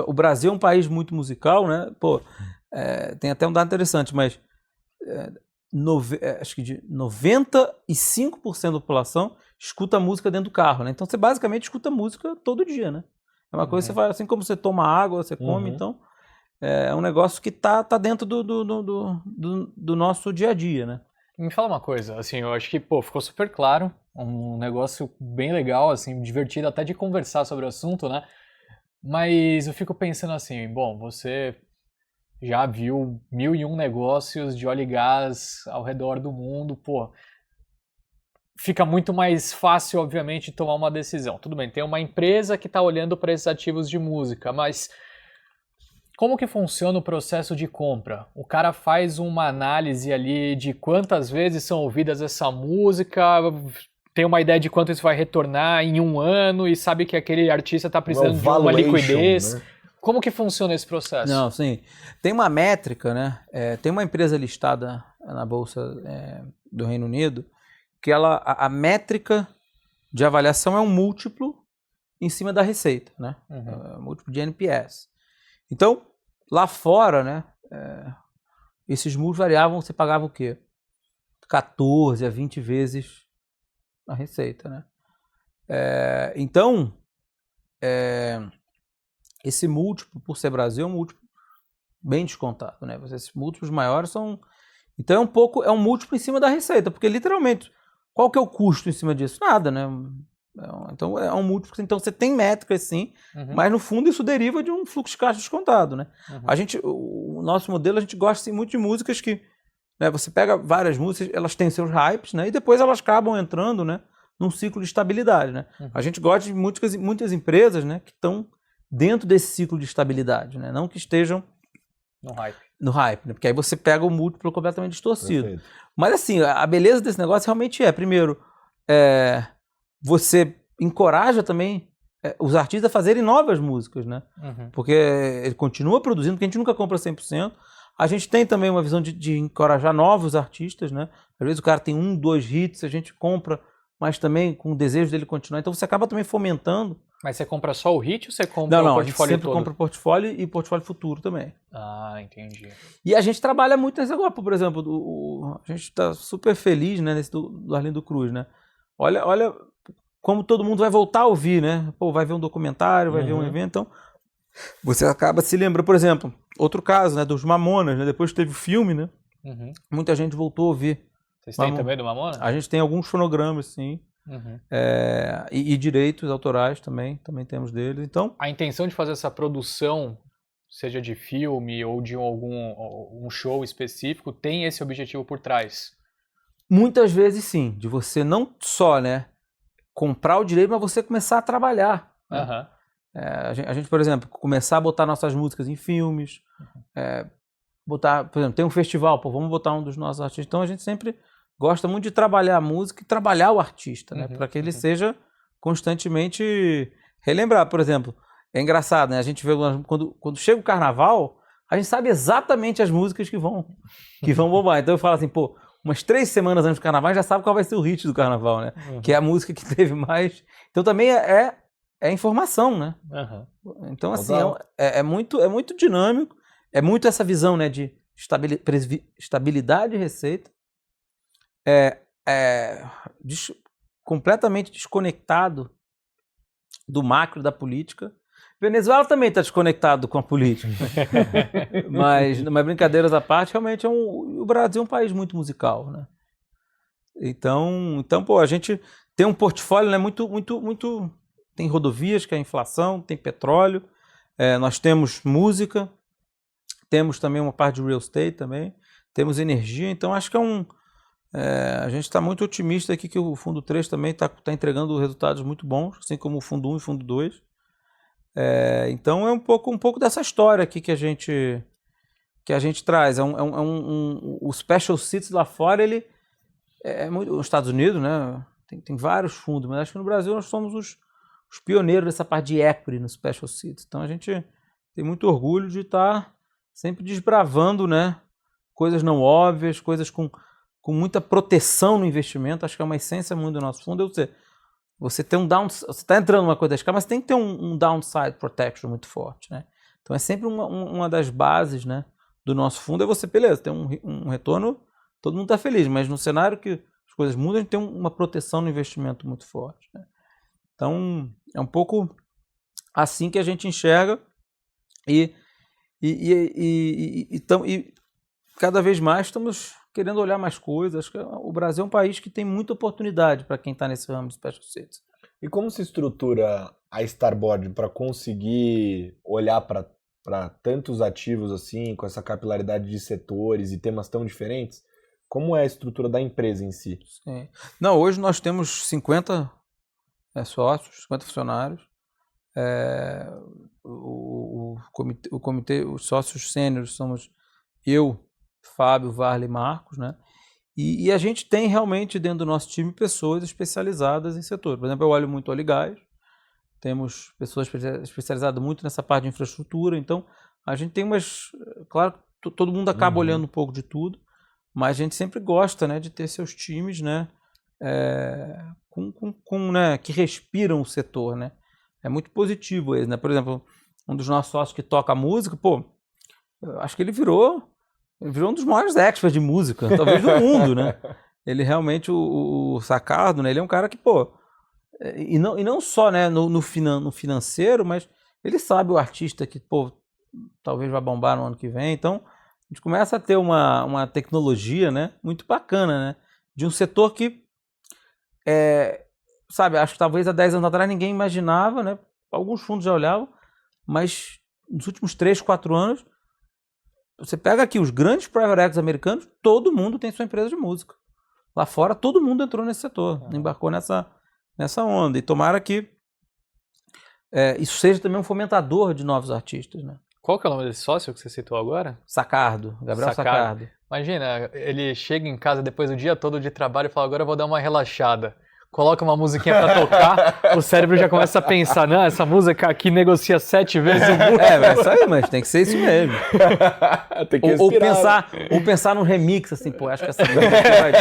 o Brasil é um país muito musical, né, tem até um dado interessante, mas acho que de 95% da população escuta música dentro do carro, né, então você basicamente escuta música todo dia, né, é uma coisa que você faz, assim como você toma água, você come, então é um negócio que tá dentro do nosso dia a dia, né. Me fala uma coisa, assim, eu acho que, ficou super claro, um negócio bem legal, assim, divertido até de conversar sobre o assunto, né? Mas eu fico pensando assim, bom, você já viu 1001 negócios de óleo e gás ao redor do mundo, fica muito mais fácil, obviamente, tomar uma decisão. Tudo bem, tem uma empresa que está olhando para esses ativos de música, mas como que funciona o processo de compra? O cara faz uma análise ali de quantas vezes são ouvidas essa música, tem uma ideia de quanto isso vai retornar em um ano e sabe que aquele artista está precisando de uma liquidez. Né? Como que funciona esse processo? Não, sim. Tem uma métrica, né? Tem uma empresa listada na Bolsa do Reino Unido que a métrica de avaliação é um múltiplo em cima da receita, né? Múltiplo de NPS. Então, lá fora, né, esses múltiplos variavam, você pagava o quê? 14 a 20 vezes a receita, né? Então, esse múltiplo, por ser Brasil, é um múltiplo bem descontado, né? Esses múltiplos maiores são... Então, é um múltiplo em cima da receita, porque literalmente, qual que é o custo em cima disso? Nada, né? Então, é um múltiplo. Então, você tem métricas, sim, mas no fundo isso deriva de um fluxo de caixa descontado, né? O nosso modelo, a gente gosta sim, muito de músicas que, né, você pega várias músicas, elas têm seus hypes, né? E depois elas acabam entrando, né, num ciclo de estabilidade, né? A gente gosta de muitas empresas, né, que estão dentro desse ciclo de estabilidade, né? Não que estejam no hype, né? Porque aí você pega o múltiplo completamente distorcido. Perfeito. Mas assim, a beleza desse negócio realmente primeiro, você encoraja também os artistas a fazerem novas músicas, né? Porque ele continua produzindo, porque a gente nunca compra 100%. A gente tem também uma visão de encorajar novos artistas, né? Às vezes o cara tem 1, 2 hits, a gente compra, mas também com o desejo dele continuar. Então você acaba também fomentando. Mas você compra só o hit ou você compra o portfólio todo? Não, a gente sempre compra portfólio e portfólio futuro também. Ah, entendi. E a gente trabalha muito nesse agora, por exemplo, a gente está super feliz, né, nesse do Arlindo Cruz, né? Olha como todo mundo vai voltar a ouvir, né? Pô, vai ver um documentário, vai ver um evento, então você acaba se lembrando, por exemplo, outro caso, né, dos Mamonas, né? Depois teve o filme, né? Muita gente voltou a ouvir. Vocês têm também do Mamonas? A gente tem alguns fonogramas, sim. E direitos autorais também temos deles. Então, a intenção de fazer essa produção, seja de filme ou de algum show específico, tem esse objetivo por trás? Muitas vezes sim, de você não só, né, comprar o direito, mas você começar a trabalhar. Né? A gente, por exemplo, começar a botar nossas músicas em filmes, botar, por exemplo, tem um festival, vamos botar um dos nossos artistas. Então a gente sempre gosta muito de trabalhar a música e trabalhar o artista, né? Para que ele seja constantemente relembrado. Por exemplo, é engraçado, né? A gente vê quando chega o carnaval, a gente sabe exatamente as músicas que vão bombar. Então eu falo assim, umas 3 semanas antes do carnaval, já sabe qual vai ser o hit do carnaval, né? Que é a música que teve mais... Então também é informação, né? Então assim, é muito dinâmico, é muito essa visão, né, de estabilidade de receita, completamente desconectado do macro da política. Venezuela também está desconectado com a política. Mas brincadeiras à parte, realmente o Brasil é um país muito musical, né? Então, a gente tem um portfólio, né, muito, tem rodovias, que é a inflação, tem petróleo, nós temos música, temos também uma parte de real estate também, temos energia, então acho que a gente está muito otimista aqui que o Fundo 3 também está entregando resultados muito bons, assim como o Fundo 1 e o Fundo 2. Então é um pouco dessa história aqui que a gente traz. O Special Seats lá fora, ele muito, nos Estados Unidos, né, tem vários fundos, mas acho que no Brasil nós somos os pioneiros dessa parte de equity no Special Seats. Então a gente tem muito orgulho de estar sempre desbravando, né, coisas não óbvias, coisas com muita proteção no investimento. Acho que é uma essência muito do nosso fundo. Você tem você está entrando numa coisa dessa, mas tem que ter um downside protection muito forte, né? Então é sempre uma das bases, né, do nosso fundo, você, beleza, tem um retorno, todo mundo está feliz, mas no cenário que as coisas mudam, a gente tem uma proteção no investimento muito forte, né? Então é um pouco assim que a gente enxerga e cada vez mais estamos querendo olhar mais coisas. Acho que o Brasil é um país que tem muita oportunidade para quem está nesse ramo de Special Seats. E como se estrutura a Starboard para conseguir olhar para tantos ativos assim, com essa capilaridade de setores e temas tão diferentes? Como é a estrutura da empresa em si? Sim. Não, hoje nós temos 50 sócios, 50 funcionários. O comitê, os sócios sêniores somos eu, Fábio, Varley e Marcos, né? E a gente tem realmente dentro do nosso time pessoas especializadas em setor. Por exemplo, eu olho muito óleo e gás, temos pessoas especializadas muito nessa parte de infraestrutura, então a gente tem claro, todo mundo acaba olhando um pouco de tudo, mas a gente sempre gosta, né, de ter seus times, né, né, que respiram o setor, né? É muito positivo eles, né? Por exemplo, um dos nossos sócios que toca música, pô, eu acho que ele virou um dos maiores experts de música, talvez do mundo, né? Ele realmente, o Sacardo, né? Ele é um cara que, pô, e não só, né, no financeiro, mas ele sabe o artista que, pô, talvez vai bombar no ano que vem. Então, a gente começa a ter uma tecnologia, né, muito bacana, né? De um setor que, sabe, acho que talvez há 10 anos atrás ninguém imaginava, né? Alguns fundos já olhavam, mas nos últimos 3, 4 anos, você pega aqui os grandes private equities americanos, todo mundo tem sua empresa de música. Lá fora, todo mundo entrou nesse setor, embarcou nessa onda. E tomara que isso seja também um fomentador de novos artistas, né? Qual que é o nome desse sócio que você citou agora? Sacardo, Gabriel Sacardo. Imagina, ele chega em casa depois do dia todo de trabalho e fala, agora eu vou dar uma relaxada. Coloca uma musiquinha pra tocar, o cérebro já começa a pensar, não, essa música aqui negocia 7 vezes o mundo. Vai sair, mas tem que ser isso mesmo. Tem que ou pensar num remix, assim, pô, acho que essa música aqui vai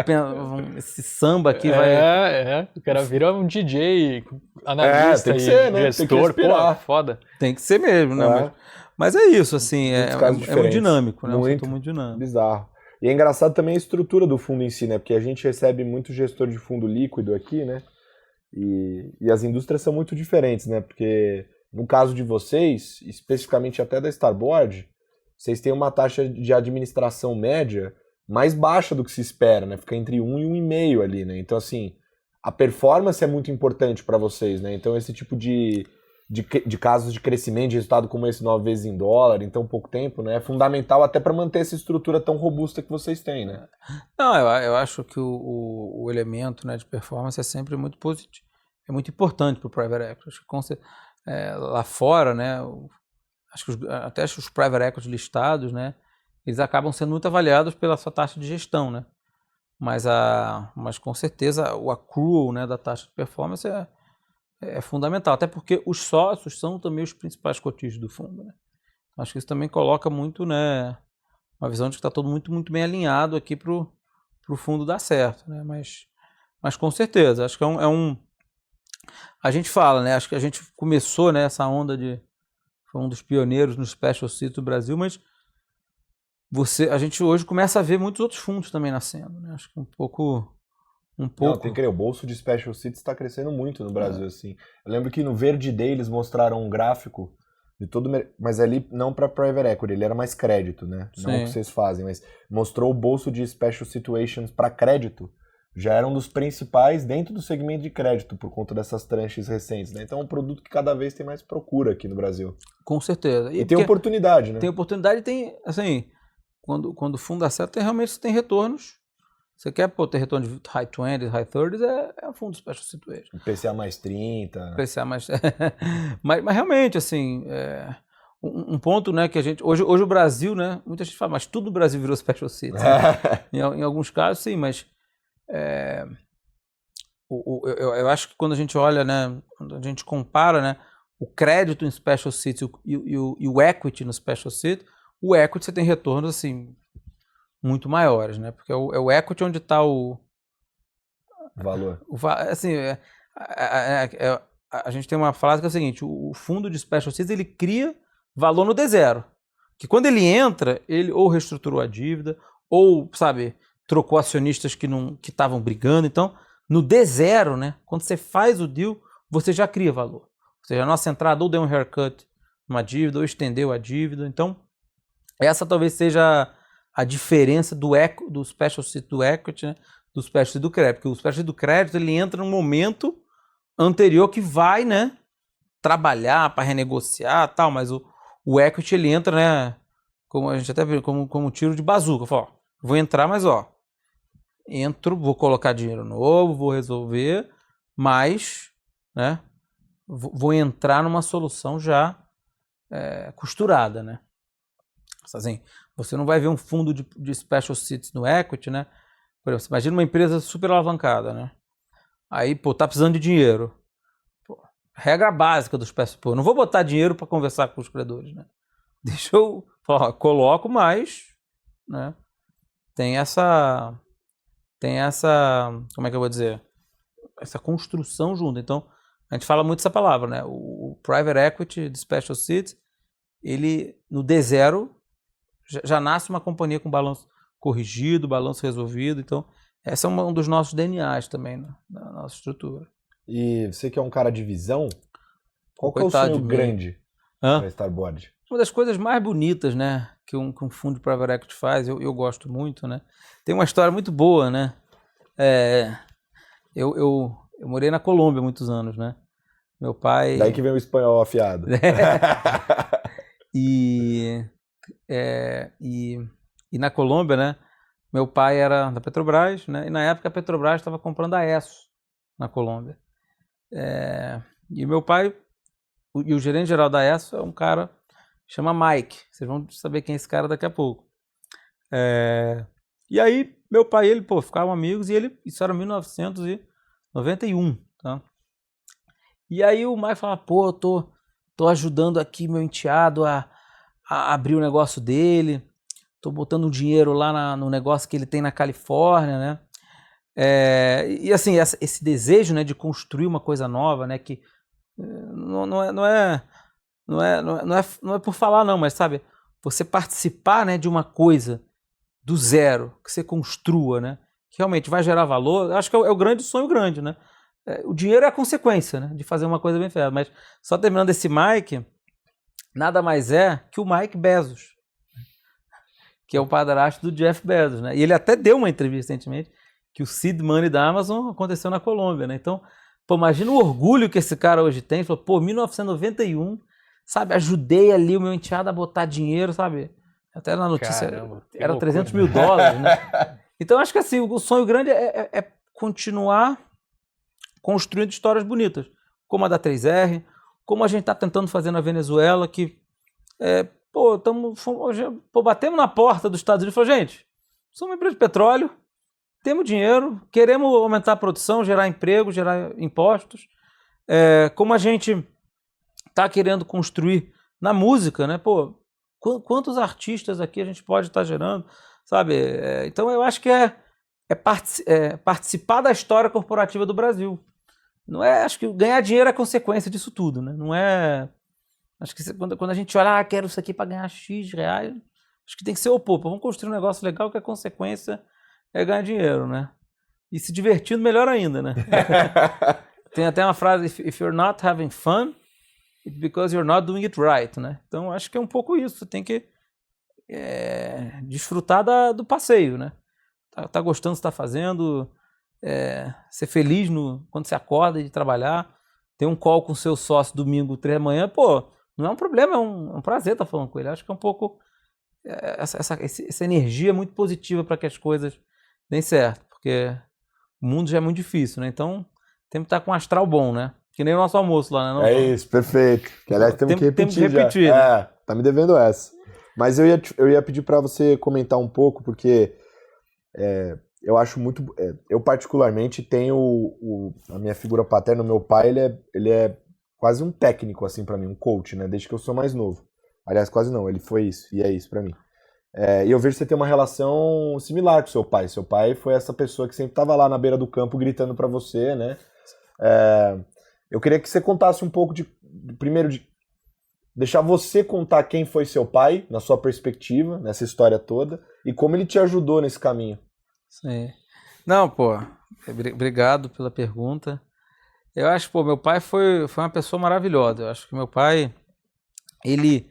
bem. Esse samba aqui vai... O cara vira um DJ, analista tem que ser, né? gestor, pô, foda. Tem que ser mesmo, né? Mas é isso, assim, é muito dinâmico, né? Muito dinâmico. Bizarro. E é engraçado também a estrutura do fundo em si, né? Porque a gente recebe muito gestor de fundo líquido aqui, né? E as indústrias são muito diferentes, né? Porque no caso de vocês, especificamente até da Starboard, vocês têm uma taxa de administração média mais baixa do que se espera, né? Fica entre 1 e 1,5 ali, né? Então, assim, a performance é muito importante para vocês, né? Então, esse tipo de casos de crescimento, de resultado como esse 9 vezes em dólar, em tão pouco tempo, né? É fundamental até para manter essa estrutura tão robusta que vocês têm, né? Não, eu acho que o elemento, né, de performance é sempre muito positivo. É muito importante para o private equity. Acho que lá fora, né, até os private equity listados, né, eles acabam sendo muito avaliados pela sua taxa de gestão, né? Mas com certeza o accrual, né, da taxa de performance é fundamental, até porque os sócios são também os principais cotistas do fundo, né? Acho que isso também coloca muito, né, uma visão de que está todo muito bem alinhado aqui para o fundo dar certo, né? Mas com certeza, acho que a gente fala, né? Acho que a gente começou, né, essa onda foi um dos pioneiros no Special Situations do Brasil, mas a gente hoje começa a ver muitos outros fundos também nascendo, né? Acho que um pouco. Não, tem que crer, o bolso de Special Situations está crescendo muito no Brasil, assim. Eu lembro que no Verde Day eles mostraram um gráfico de todo, mas ali não para private equity, ele era mais crédito, né? Sim. Não o que vocês fazem, mas mostrou o bolso de Special Situations para crédito. Já era um dos principais dentro do segmento de crédito, por conta dessas tranches recentes, né? Então é um produto que cada vez tem mais procura aqui no Brasil. Com certeza. E tem oportunidade, né? Tem oportunidade e tem, assim, quando o fundo dá certo, realmente tem retornos. Você quer ter retorno de high 20s, high 30s, é um fundo Special Situations. PCA mais 30. PCA mais... mas realmente, assim, um ponto, né, que a gente... Hoje o Brasil, né, muita gente fala, mas tudo no Brasil virou Special Situations. Né? em alguns casos, sim, mas... eu acho que quando a gente olha, né, quando a gente compara, né, o crédito em Special Situations e o equity no Special Situations, o equity você tem retornos, assim, muito maiores, né? Porque é o equity onde está o valor. Assim, a gente tem uma frase que é o seguinte: o fundo de Special Situations, ele cria valor no D0. Que quando ele entra, ele ou reestruturou a dívida, ou, sabe, trocou acionistas que estavam brigando. Então, no D0, né? Quando você faz o deal, você já cria valor. Ou seja, a nossa entrada ou deu um haircut numa dívida, ou estendeu a dívida. Então, essa talvez seja a diferença do Special Situations do equity, né, do Special Situations do crédito. Porque o Special Situations do crédito, ele entra num momento anterior que vai, né, trabalhar para renegociar e tal, mas o equity, ele entra, né, como a gente até viu, como tiro de bazuca. Fala, ó, vou entrar, mas entro, vou colocar dinheiro novo, vou resolver, mas, né, vou entrar numa solução já costurada, né. Assim, você não vai ver um fundo de Special Situations no equity, né? Por exemplo, você imagina uma empresa super alavancada, né? Aí, tá precisando de dinheiro. Regra básica do Special Situations, não vou botar dinheiro para conversar com os credores, né? Deixa eu falar, coloco mais, né? Tem essa tem essa, como é que eu vou dizer, essa construção junto. Então, a gente fala muito essa palavra, né? O Private Equity de Special Seeds, ele, no D0, já nasce uma companhia com balanço corrigido, balanço resolvido. Então, esse é um dos nossos DNAs também, né? Na nossa estrutura. E você que é um cara de visão, qual que é o Coitado sonho de mim. grande para Starboard? Uma das coisas mais bonitas, né, que um fundo de Private Equity faz, eu gosto muito, né? Tem uma história muito boa, né? Eu morei na Colômbia há muitos anos, né? Meu pai... Daí que vem o espanhol afiado. E na Colômbia, né? Meu pai era da Petrobras, né? E na época a Petrobras estava comprando a Esso na Colômbia. E meu pai, e o gerente geral da Esso é um cara que chama Mike. Vocês vão saber quem é esse cara daqui a pouco. E aí, meu pai e ele, ficavam amigos, e isso era 1991, tá? E aí o Mike falava, eu tô ajudando aqui meu enteado a abrir o negócio dele, tô botando um dinheiro lá no negócio que ele tem na Califórnia, né? E assim, esse desejo, né, de construir uma coisa nova, né, que não é por falar não, mas sabe, você participar, né, de uma coisa do zero, que você construa, né, que realmente vai gerar valor, acho que é o grande sonho grande, né? O dinheiro é a consequência, né, de fazer uma coisa bem feita, mas só terminando esse Mike, nada mais é que o Mike Bezos, que é o padrasto do Jeff Bezos, né? E ele até deu uma entrevista recentemente que o seed money da Amazon aconteceu na Colômbia, né? Então, imagina o orgulho que esse cara hoje tem. Ele falou, 1991, sabe? Ajudei ali o meu enteado a botar dinheiro, sabe? Até na notícia, Caramba, era loucura. $300 mil, né? Então, acho que assim, o sonho grande é continuar construindo histórias bonitas, como a da 3R, como a gente está tentando fazer na Venezuela, que, batemos na porta dos Estados Unidos e falamos, gente, somos uma empresa de petróleo, temos dinheiro, queremos aumentar a produção, gerar emprego, gerar impostos. Como a gente está querendo construir na música, né? Quantos artistas aqui a gente pode estar gerando, sabe? Então eu acho que participar da história corporativa do Brasil. Não acho que ganhar dinheiro é consequência disso tudo, né? Não é... Acho que quando a gente olha, quero isso aqui para ganhar X reais, acho que tem que ser o oposto. Vamos construir um negócio legal que a consequência é ganhar dinheiro, né? E se divertindo, melhor ainda, né? Tem até uma frase, if you're not having fun, it's because you're not doing it right, né? Então, acho que é um pouco isso. Você tem que desfrutar do passeio, né? Tá gostando do que está fazendo, ser feliz quando você acorda de trabalhar, ter um call com o seu sócio domingo, 3 da manhã, não é um problema, é um prazer estar falando com ele. Acho que é um pouco essa energia muito positiva para que as coisas deem certo, porque o mundo já é muito difícil, né? Então, temos que estar com um astral bom, né? Que nem o nosso almoço lá, né? Isso, perfeito. Que, aliás, temos que repetir já. Né? Tá me devendo essa. Mas eu ia pedir para você comentar um pouco, porque eu acho muito... eu particularmente tenho a minha figura paterna, o meu pai, ele é quase um técnico, assim, para mim, um coach, né? Desde que eu sou mais novo. Aliás, quase não, ele foi isso, e é isso para mim. E eu vejo que você tem uma relação similar com seu pai. Seu pai foi essa pessoa que sempre estava lá na beira do campo gritando para você, né? Eu queria que você contasse um pouco primeiro de deixar você contar quem foi seu pai, na sua perspectiva, nessa história toda, e como ele te ajudou nesse caminho. Sim. Não, obrigado pela pergunta. Eu acho que, meu pai foi uma pessoa maravilhosa. Eu acho que meu pai, ele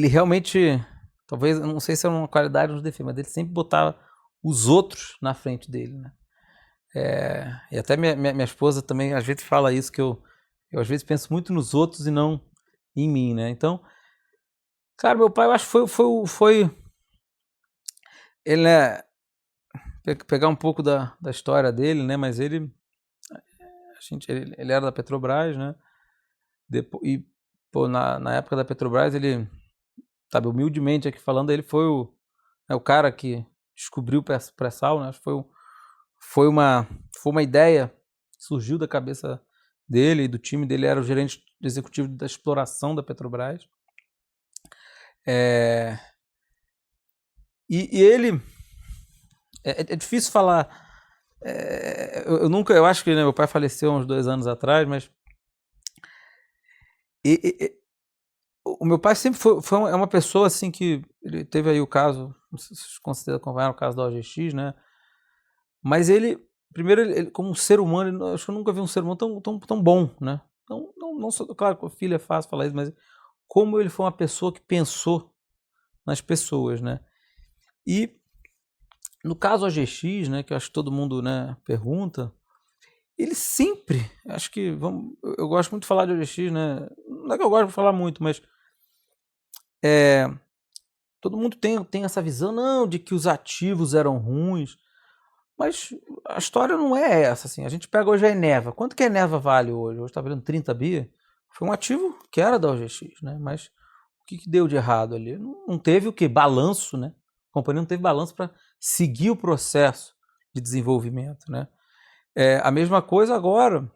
realmente, talvez, não sei se é uma qualidade ou um defeito, mas ele sempre botava os outros na frente dele, né? E até minha esposa também às vezes fala isso, que eu às vezes penso muito nos outros e não em mim, né? Então, cara, meu pai, eu acho que foi ele, né, pegar um pouco da história dele, né? Mas ele era da Petrobras, né? E na época da Petrobras, ele, sabe, humildemente aqui falando, ele foi o cara que descobriu o pré-sal, né? Acho que foi uma ideia que surgiu da cabeça dele e do time dele, era o gerente executivo da exploração da Petrobras. E ele, É difícil falar. Eu acho que, né, meu pai faleceu há uns 2 anos atrás, mas o meu pai sempre é uma pessoa assim que ele teve aí o caso, não sei se vocês consideram acompanhar o caso da OGX, né? Mas primeiro, ele como um ser humano, acho que eu nunca vi um ser humano tão bom, né? Não só, claro, com a filha é fácil falar isso, mas como ele foi uma pessoa que pensou nas pessoas, né? E no caso OGX, né, que eu acho que todo mundo, né, pergunta, ele sempre, acho que eu gosto muito de falar de OGX, né? Não é que eu gosto de falar muito, mas todo mundo tem essa visão, não, de que os ativos eram ruins, mas a história não é essa, assim. A gente pega hoje a Eneva. Quanto que a Eneva vale hoje? Hoje está valendo 30 bi. Foi um ativo que era da OGX, né? Mas o que deu de errado ali? Não teve o quê? Balanço, né? A companhia não teve balanço para seguir o processo de desenvolvimento, né? A mesma coisa agora,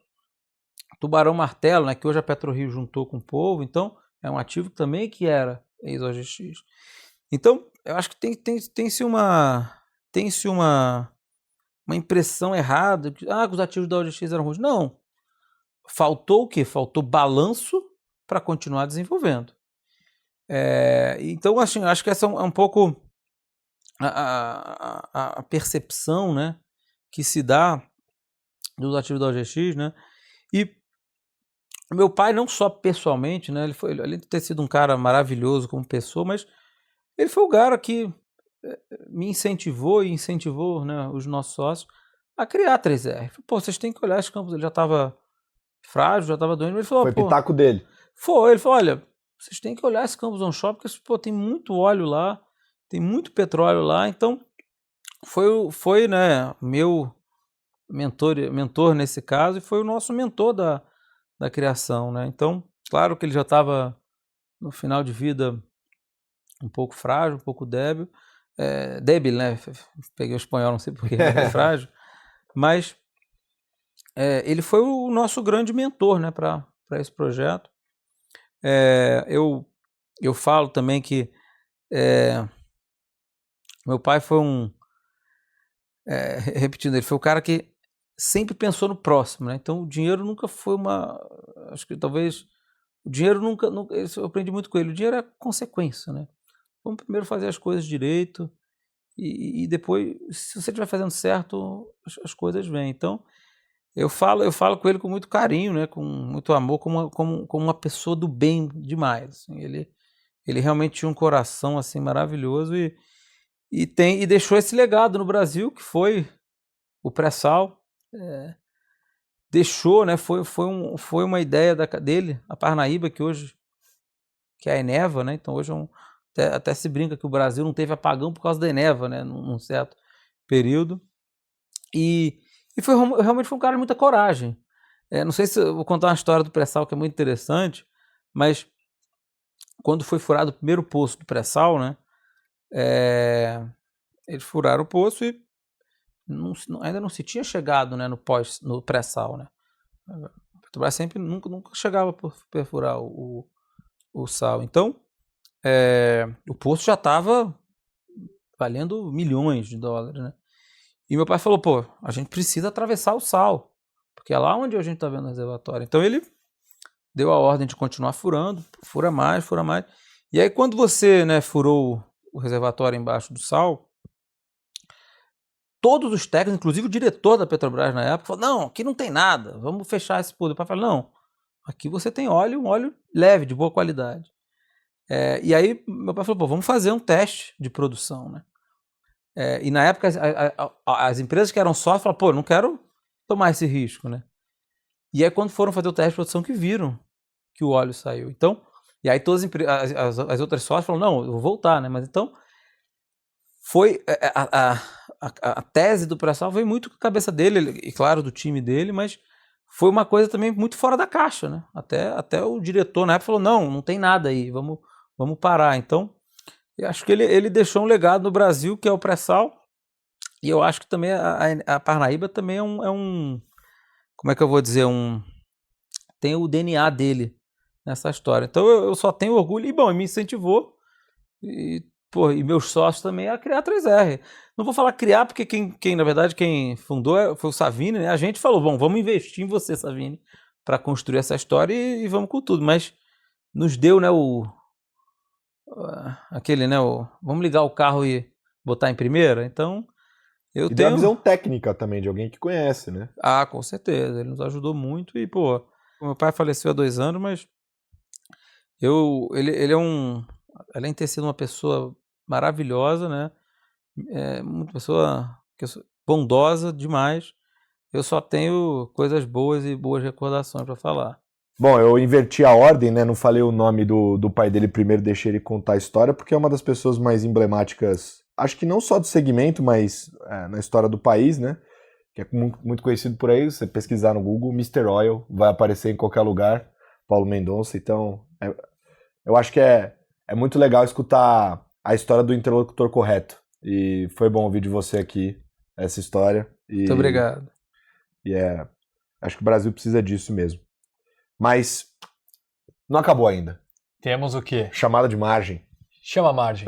Tubarão Martelo, né? Que hoje a PetroRio juntou com o Polvo, então é um ativo também que era ex-OGX. Então, eu acho que tem-se uma impressão errada, que os ativos da OGX eram ruins. Não. Faltou o quê? Faltou balanço para continuar desenvolvendo. Então, assim, acho que essa é um pouco a percepção, né, que se dá dos ativos da OGX, né? E meu pai, não só pessoalmente, né, além de ter sido um cara maravilhoso como pessoa, mas ele foi o cara que me incentivou e incentivou, né, os nossos sócios a criar a 3R. Pô, vocês têm que olhar esse campus. Ele já estava frágil, já estava doente, mas ele falou... Foi pitaco dele. Ele falou, olha, vocês têm que olhar esse Campos On Shop, porque pô, tem muito óleo lá, tem muito petróleo lá, então foi né, meu mentor nesse caso, e foi o nosso mentor da criação, né? Então, claro que ele já estava no final de vida um pouco frágil, um pouco débil, né? Peguei o espanhol, não sei porquê, é frágil, mas ele foi o nosso grande mentor, né, para esse projeto. Eu falo também que meu pai foi repetindo, ele foi o cara que sempre pensou no próximo, né? Então o dinheiro nunca foi acho que talvez o dinheiro nunca eu aprendi muito com ele, o dinheiro é consequência, né? Vamos primeiro fazer as coisas direito e depois, se você estiver fazendo certo, as coisas vêm. Então eu falo com ele com muito carinho, né? Com muito amor, como uma pessoa do bem demais. Assim. Ele realmente tinha um coração assim maravilhoso e deixou esse legado no Brasil, que foi o pré-sal. Deixou, né? Foi uma ideia dele, a Parnaíba, que hoje que é a Eneva, né? Então hoje até se brinca que o Brasil não teve apagão por causa da Eneva, né? Num certo período. E realmente foi um cara de muita coragem. Não sei se eu vou contar uma história do pré-sal que é muito interessante, mas quando foi furado o primeiro poço do pré-sal, né? Eles furaram o poço e ainda não se tinha chegado, né, no pré-sal, né? A Petrobras sempre nunca chegava por perfurar o sal. Então, o poço já estava valendo milhões de dólares, né? E meu pai falou, pô, a gente precisa atravessar o sal, porque é lá onde a gente está vendo o reservatório. Então ele deu a ordem de continuar furando, fura mais. E aí quando você, né, furou o reservatório embaixo do sal, todos os técnicos, inclusive o diretor da Petrobras na época, falou, não, aqui não tem nada, vamos fechar esse poço. O pai falou, não, aqui você tem óleo, um óleo leve, de boa qualidade. E aí meu pai falou, pô, vamos fazer um teste de produção, né? E na época as empresas que eram sócios falaram, pô, não quero tomar esse risco, né? E aí quando foram fazer o teste de produção que viram que o óleo saiu. Então, e aí todas as outras sócias falaram, não, eu vou voltar, né? Mas então, foi a tese do pré-sal veio muito com a cabeça dele, e claro, do time dele, mas foi uma coisa também muito fora da caixa, né? Até o diretor na época falou, não tem nada aí, vamos parar. Então, eu acho que ele deixou um legado no Brasil, que é o pré-sal, e eu acho que também a Parnaíba também é um como é que eu vou dizer, tem o DNA dele nessa história. Então eu só tenho orgulho, e bom, me incentivou, e Pô, e meus sócios também a criar a 3R. Não vou falar criar, porque na verdade, quem fundou foi o Savini, né? A gente falou, bom, vamos investir em você, Savini, para construir essa história e vamos com tudo. Mas nos deu, né, vamos ligar o carro e botar em primeira. Então, eu deu tenho... a visão técnica também, de alguém que conhece, né? Ah, com certeza. Ele nos ajudou muito e, pô, meu pai faleceu há 2 anos, mas além de ter sido uma pessoa maravilhosa, né? Uma pessoa bondosa demais. Eu só tenho coisas boas e boas recordações para falar. Bom, eu inverti a ordem, né? Não falei o nome do pai dele primeiro, deixei ele contar a história, porque é uma das pessoas mais emblemáticas, acho que não só do segmento, mas na história do país, né? Que é muito conhecido por aí. Você pesquisar no Google, Mr. Oil, vai aparecer em qualquer lugar, Paulo Mendonça. Então, eu acho que é muito legal escutar a história do interlocutor correto. E foi bom ouvir de você aqui essa história. Muito obrigado. Acho que o Brasil precisa disso mesmo. Mas não acabou ainda. Temos o quê? Chamada de margem. Chama a margem.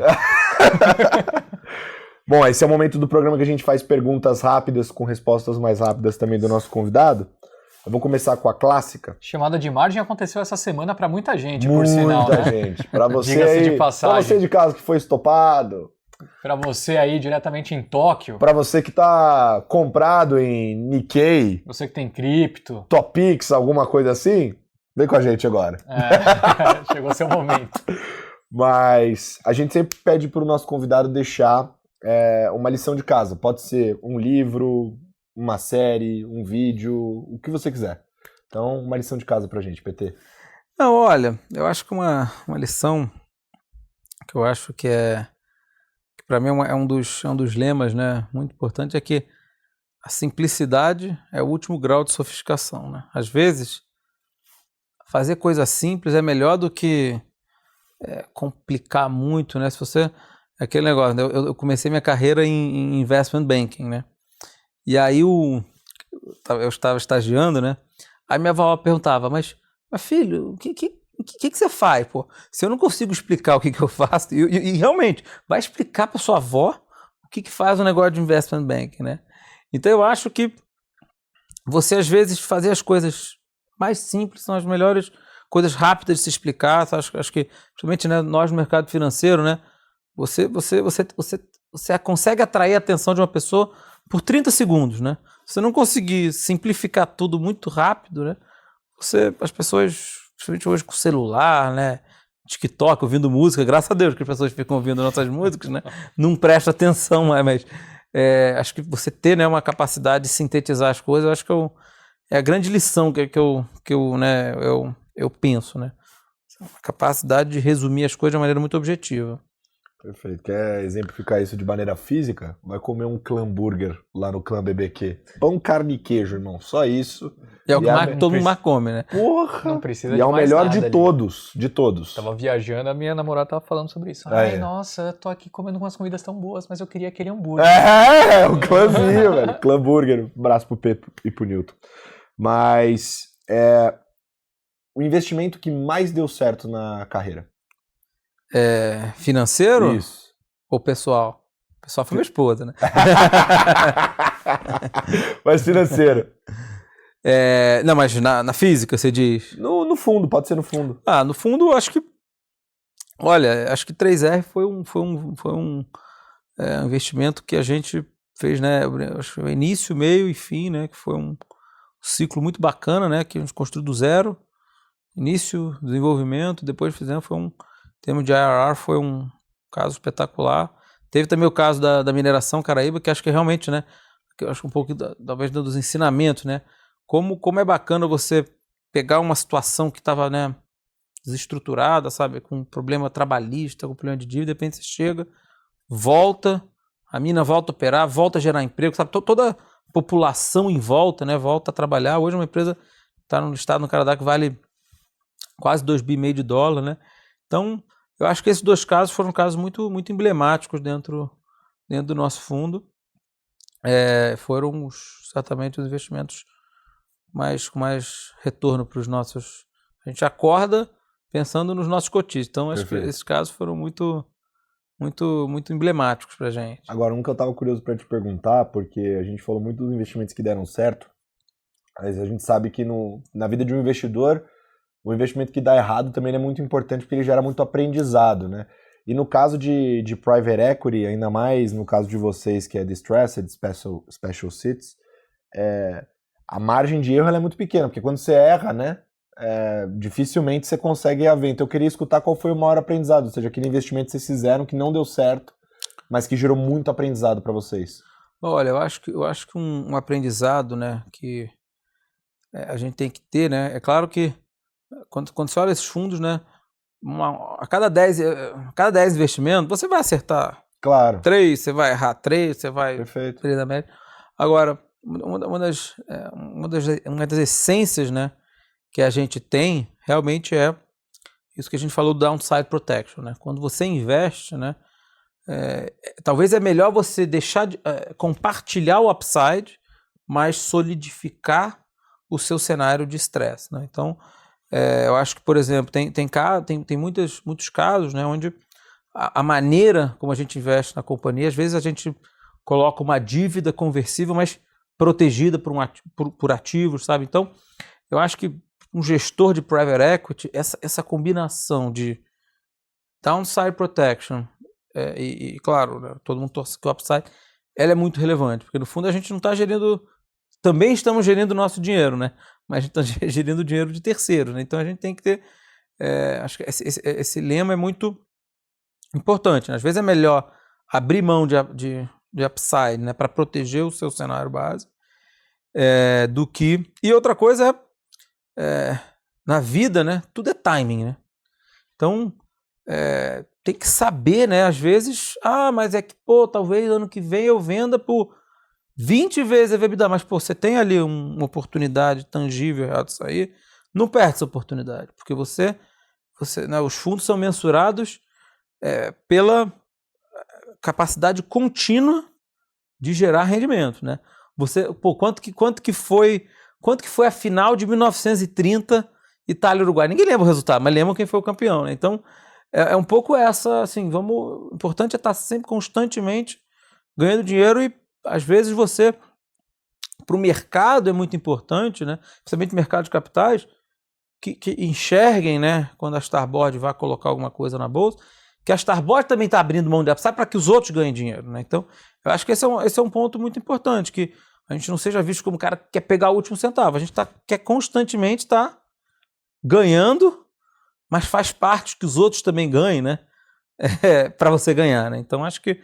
Bom, esse é o momento do programa que a gente faz perguntas rápidas com respostas mais rápidas também do nosso convidado. Eu vou começar com a clássica. Chamada de margem aconteceu essa semana para muita gente, por sinal, né? Muita gente. Para você Diga-se aí, de passagem. para você de casa que foi estopado. Para você aí diretamente em Tóquio. Para você que tá comprado em Nikkei. Você que tem cripto. Topix, alguma coisa assim. Vem com a gente agora. Chegou seu momento. Mas a gente sempre pede para o nosso convidado deixar uma lição de casa. Pode ser um livro, uma série, um vídeo, o que você quiser. Então, uma lição de casa pra gente, PT. Não, olha, eu acho que uma lição que eu acho que para mim é um dos lemas, né, muito importante, é que a simplicidade é o último grau de sofisticação, né? Às vezes, fazer coisa simples é melhor do que complicar muito, né? Se você... Aquele negócio, né? Eu comecei minha carreira em investment banking, né? E aí eu estava estagiando, né? Aí minha avó perguntava, mas filho, o que você faz, pô? Se eu não consigo explicar o que eu faço, e realmente, vai explicar para sua avó o que faz um negócio de investment banking, né? Então eu acho que você, às vezes, fazer as coisas mais simples são as melhores coisas rápidas de se explicar. Acho que, principalmente, né, nós no mercado financeiro, né? Você consegue atrair a atenção de uma pessoa por 30 segundos, né? Se você não conseguir simplificar tudo muito rápido, né? As pessoas, principalmente hoje com celular, né? TikTok, ouvindo música, graças a Deus que as pessoas ficam ouvindo nossas músicas, né? Não presta atenção, mas acho que você ter, né, uma capacidade de sintetizar as coisas, eu acho que é a grande lição que eu penso, né? A capacidade de resumir as coisas de uma maneira muito objetiva. Perfeito. Quer exemplificar isso de maneira física? Vai comer um clã burger lá no clã BBQ. Pão, carne e queijo, irmão. Só isso. É o que todo mundo mais come, né? Porra! Não precisa e de é o mais melhor nada de ali. todos. De todos. Tava viajando, a minha namorada tava falando sobre isso. Nossa, eu tô aqui comendo umas comidas tão boas, mas eu queria aquele hambúrguer. O clãzinho, velho. Clã burger. Um abraço pro Pedro e pro Newton. Mas o investimento que mais deu certo na carreira. Financeiro? Isso. Ou pessoal? O pessoal foi minha esposa, né? Mas financeiro. Não, mas na física, você diz? No fundo, pode ser no fundo. No fundo, acho que... Olha, acho que 3R foi um investimento que a gente fez, né? Acho que início, meio e fim, né? Que foi um ciclo muito bacana, né? Que a gente construiu do zero. Início, desenvolvimento, depois fizemos, em termos de IRR, foi um caso espetacular. Teve também o caso da mineração Caraíba, que acho que realmente, né? Que eu acho um pouco, talvez, dos ensinamentos, né? Como é bacana você pegar uma situação que estava, né, desestruturada, sabe? Com um problema trabalhista, com um problema de dívida, de repente você chega, volta, a mina volta a operar, volta a gerar emprego, sabe? Toda a população em volta, né? Volta a trabalhar. Hoje uma empresa está no estado no Canadá que vale quase $2,5 bilhões, né? Então, eu acho que esses 2 casos foram casos muito, muito emblemáticos dentro do nosso fundo. Foram certamente os investimentos com mais retorno para os nossos... A gente acorda pensando nos nossos cotistas. Então, acho que esses casos foram muito, muito emblemáticos para a gente. Agora, um que eu estava curioso para te perguntar, porque a gente falou muito dos investimentos que deram certo, mas a gente sabe que na vida de um investidor, o investimento que dá errado também é muito importante porque ele gera muito aprendizado, né? E no caso de private equity, ainda mais no caso de vocês que é distressed, special sits, a margem de erro ela é muito pequena, porque quando você erra, né, dificilmente você consegue haver. Então eu queria escutar qual foi o maior aprendizado, ou seja, aquele investimento que vocês fizeram que não deu certo, mas que gerou muito aprendizado para vocês. Olha, eu acho que um aprendizado, né, que a gente tem que ter, né, é claro que quando você olha esses fundos, né, a cada 10 investimentos, você vai acertar Claro. 3, você vai errar 3, você vai... Perfeito. 3 da média. Agora, uma das essências, né, que a gente tem, realmente é isso que a gente falou do downside protection, né? Quando você investe, né, talvez é melhor você deixar de compartilhar o upside, mas solidificar o seu cenário de estresse, né? Então, eu acho que, por exemplo, tem muitos casos, né, onde a maneira como a gente investe na companhia, às vezes a gente coloca uma dívida conversível, mas protegida por ativos, sabe? Então, eu acho que um gestor de private equity, essa combinação de downside protection e claro, né, todo mundo torce que o upside, ela é muito relevante, porque no fundo a gente não está gerindo, também estamos gerindo o nosso dinheiro, né? Mas a gente está gerindo o dinheiro de terceiros, né? Então a gente tem que ter, acho que esse lema é muito importante, né? Às vezes é melhor abrir mão de upside, né, para proteger o seu cenário base, do que... E outra coisa na vida, né, tudo é timing, né? Então, tem que saber, né, às vezes, mas é que, talvez ano que vem eu venda por 20 vezes a EBITDA, mas, você tem ali uma oportunidade tangível disso aí, não perde essa oportunidade, porque você né, os fundos são mensurados pela capacidade contínua de gerar rendimento, né? Quanto que foi a final de 1930 Itália e Uruguai? Ninguém lembra o resultado, mas lembra quem foi o campeão, né? Então, é um pouco essa, assim, o importante é estar sempre constantemente ganhando dinheiro e, às vezes, para o mercado é muito importante, né? Principalmente o mercado de capitais, que enxerguem, né, quando a Starboard vai colocar alguma coisa na bolsa, que a Starboard também está abrindo mão de upside para que os outros ganhem dinheiro, né? Então, eu acho que esse é um ponto muito importante, que a gente não seja visto como um cara que quer pegar o último centavo. A gente quer constantemente estar ganhando, mas faz parte que os outros também ganhem, né? Para você ganhar, né? Então, acho que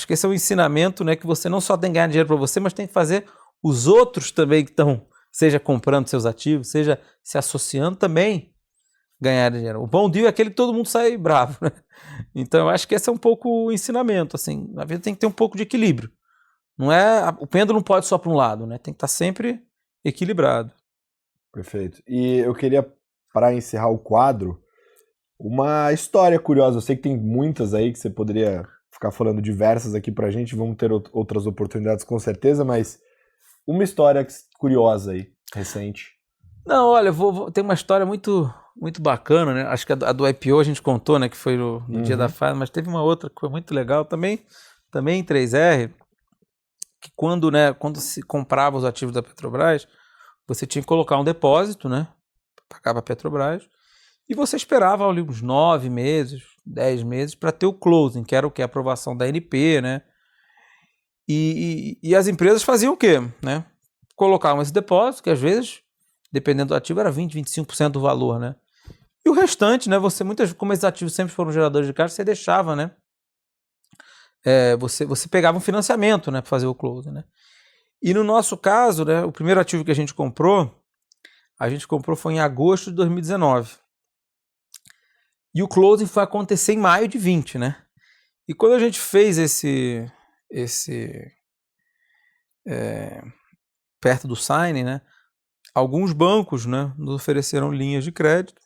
esse é um ensinamento, né, que você não só tem que ganhar dinheiro para você, mas tem que fazer os outros também que estão, seja comprando seus ativos, seja se associando, também ganhar dinheiro. O bom deal é aquele que todo mundo sai bravo, né? Então, eu acho que esse é um pouco o ensinamento, assim, na vida tem que ter um pouco de equilíbrio. O pêndulo não pode só para um lado, né? Tem que estar sempre equilibrado. Perfeito. E eu queria, para encerrar o quadro, uma história curiosa. Eu sei que tem muitas aí que você poderia ficar falando diversas aqui pra gente, vamos ter outras oportunidades com certeza, mas uma história curiosa aí, recente. Não, olha, tem uma história muito, muito bacana, né? Acho que a do IPO a gente contou, né? Que foi no dia da FAD, mas teve uma outra que foi muito legal também em 3R, que quando se comprava os ativos da Petrobras, você tinha que colocar um depósito, né? Pagava a Petrobras, e você esperava ali uns 9 meses, 10 meses para ter o closing, que era o que? A aprovação da ANP, né? E as empresas faziam o quê? Né? Colocavam esse depósito, que às vezes, dependendo do ativo, era 20%, 25% do valor, né? E o restante, né? Como esses ativos sempre foram geradores de caixa, você deixava, né? Você pegava um financiamento, né, para fazer o closing, né? E no nosso caso, né, o primeiro ativo que a gente comprou foi em agosto de 2019. E o closing foi acontecer em maio de 20, né? E quando a gente fez perto do signing, né, alguns bancos, né, nos ofereceram linhas de crédito,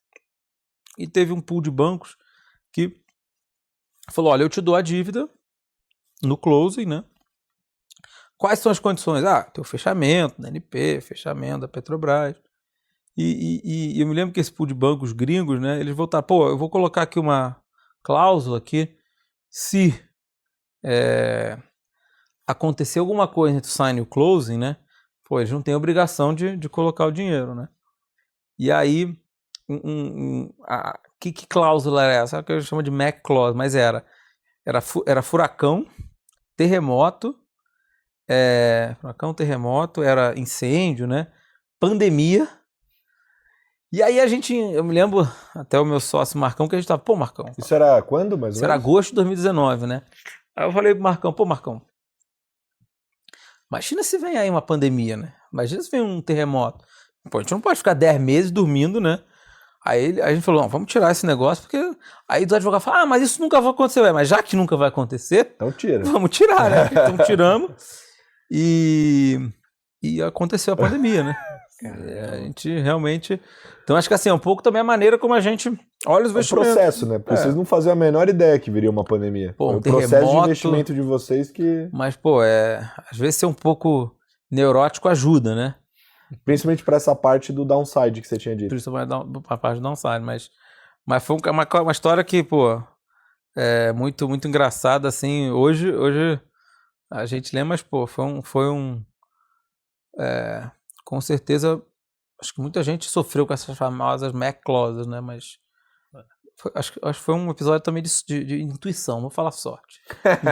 e teve um pool de bancos que falou, olha, eu te dou a dívida no closing, né? Quais são as condições? Tem o fechamento da ANP, fechamento da Petrobras. E eu me lembro que esse pool de bancos gringos, né, eles voltaram, eu vou colocar aqui uma cláusula aqui, se acontecer alguma coisa entre o sign e o closing, né? Pô, eles não têm obrigação de colocar o dinheiro, né? E aí, que cláusula era essa? Que eu chamo de MAC clause, mas era furacão, terremoto, era incêndio, né? Pandemia. E aí eu me lembro, até o meu sócio Marcão, que a gente tava, pô, Marcão. Isso era quando, mais ou menos? Isso era agosto de 2019, né? Aí eu falei pro Marcão, pô, Marcão, imagina se vem aí uma pandemia, né? Imagina se vem um terremoto. Pô, a gente não pode ficar 10 meses dormindo, né? Aí a gente falou, não, vamos tirar esse negócio, porque aí os advogados falaram, mas isso nunca vai acontecer. Mas já que nunca vai acontecer, então tira. Vamos tirar, né? Então tiramos e aconteceu a pandemia, né? A gente realmente... Então acho que assim, é um pouco também a maneira como a gente olha os investimentos. É um processo, né? Porque vocês não faziam a menor ideia que viria uma pandemia. Pô, o processo de investimento de vocês que... Mas, pô, às vezes ser um pouco neurótico ajuda, né? Principalmente para essa parte do downside que você tinha dito. Principalmente a parte do downside, mas foi uma história que, pô, é muito, muito engraçada, assim. Hoje a gente lembra, mas, pô, com certeza, acho que muita gente sofreu com essas famosas MAC clauses, né? Mas acho que foi um episódio também de intuição, não vou falar sorte.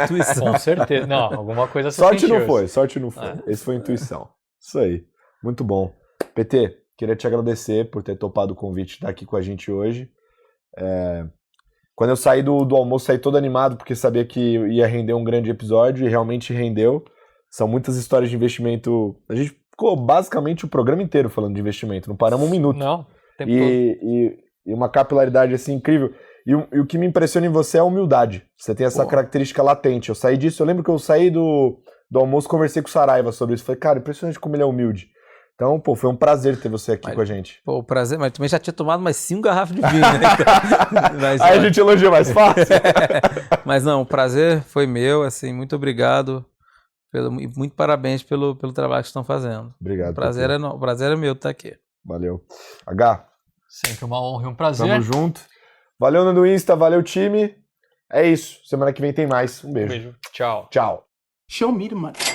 Intuição. Com certeza. Não, alguma coisa você sorte sentiu. Sorte não foi. Esse foi intuição. Isso aí. Muito bom. PT, queria te agradecer por ter topado o convite de estar aqui com a gente hoje. Quando eu saí do almoço, saí todo animado porque sabia que ia render um grande episódio e realmente rendeu. São muitas histórias de investimento. A gente ficou basicamente o programa inteiro falando de investimento, não paramos um minuto. Não, tempo e uma capilaridade assim incrível. E o que me impressiona em você é a humildade. Você tem essa característica latente. Eu saí disso, eu lembro que eu saí do almoço, conversei com o Saraiva sobre isso. Falei, cara, impressionante como ele é humilde. Então, pô, foi um prazer ter você aqui com a gente. Pô, prazer, mas também já tinha tomado mais 5 garrafas de vinho, né? Aí a gente elogia mais fácil. Mas não, o prazer foi meu, assim, muito obrigado. Muito parabéns pelo trabalho que estão fazendo. Obrigado. O prazer é meu estar aqui. Valeu. H. Sempre uma honra e um prazer. Tamo junto. Valeu, Nando Insta, valeu, time. É isso. Semana que vem tem mais. Um beijo. Tchau. Tchau. Show me the money.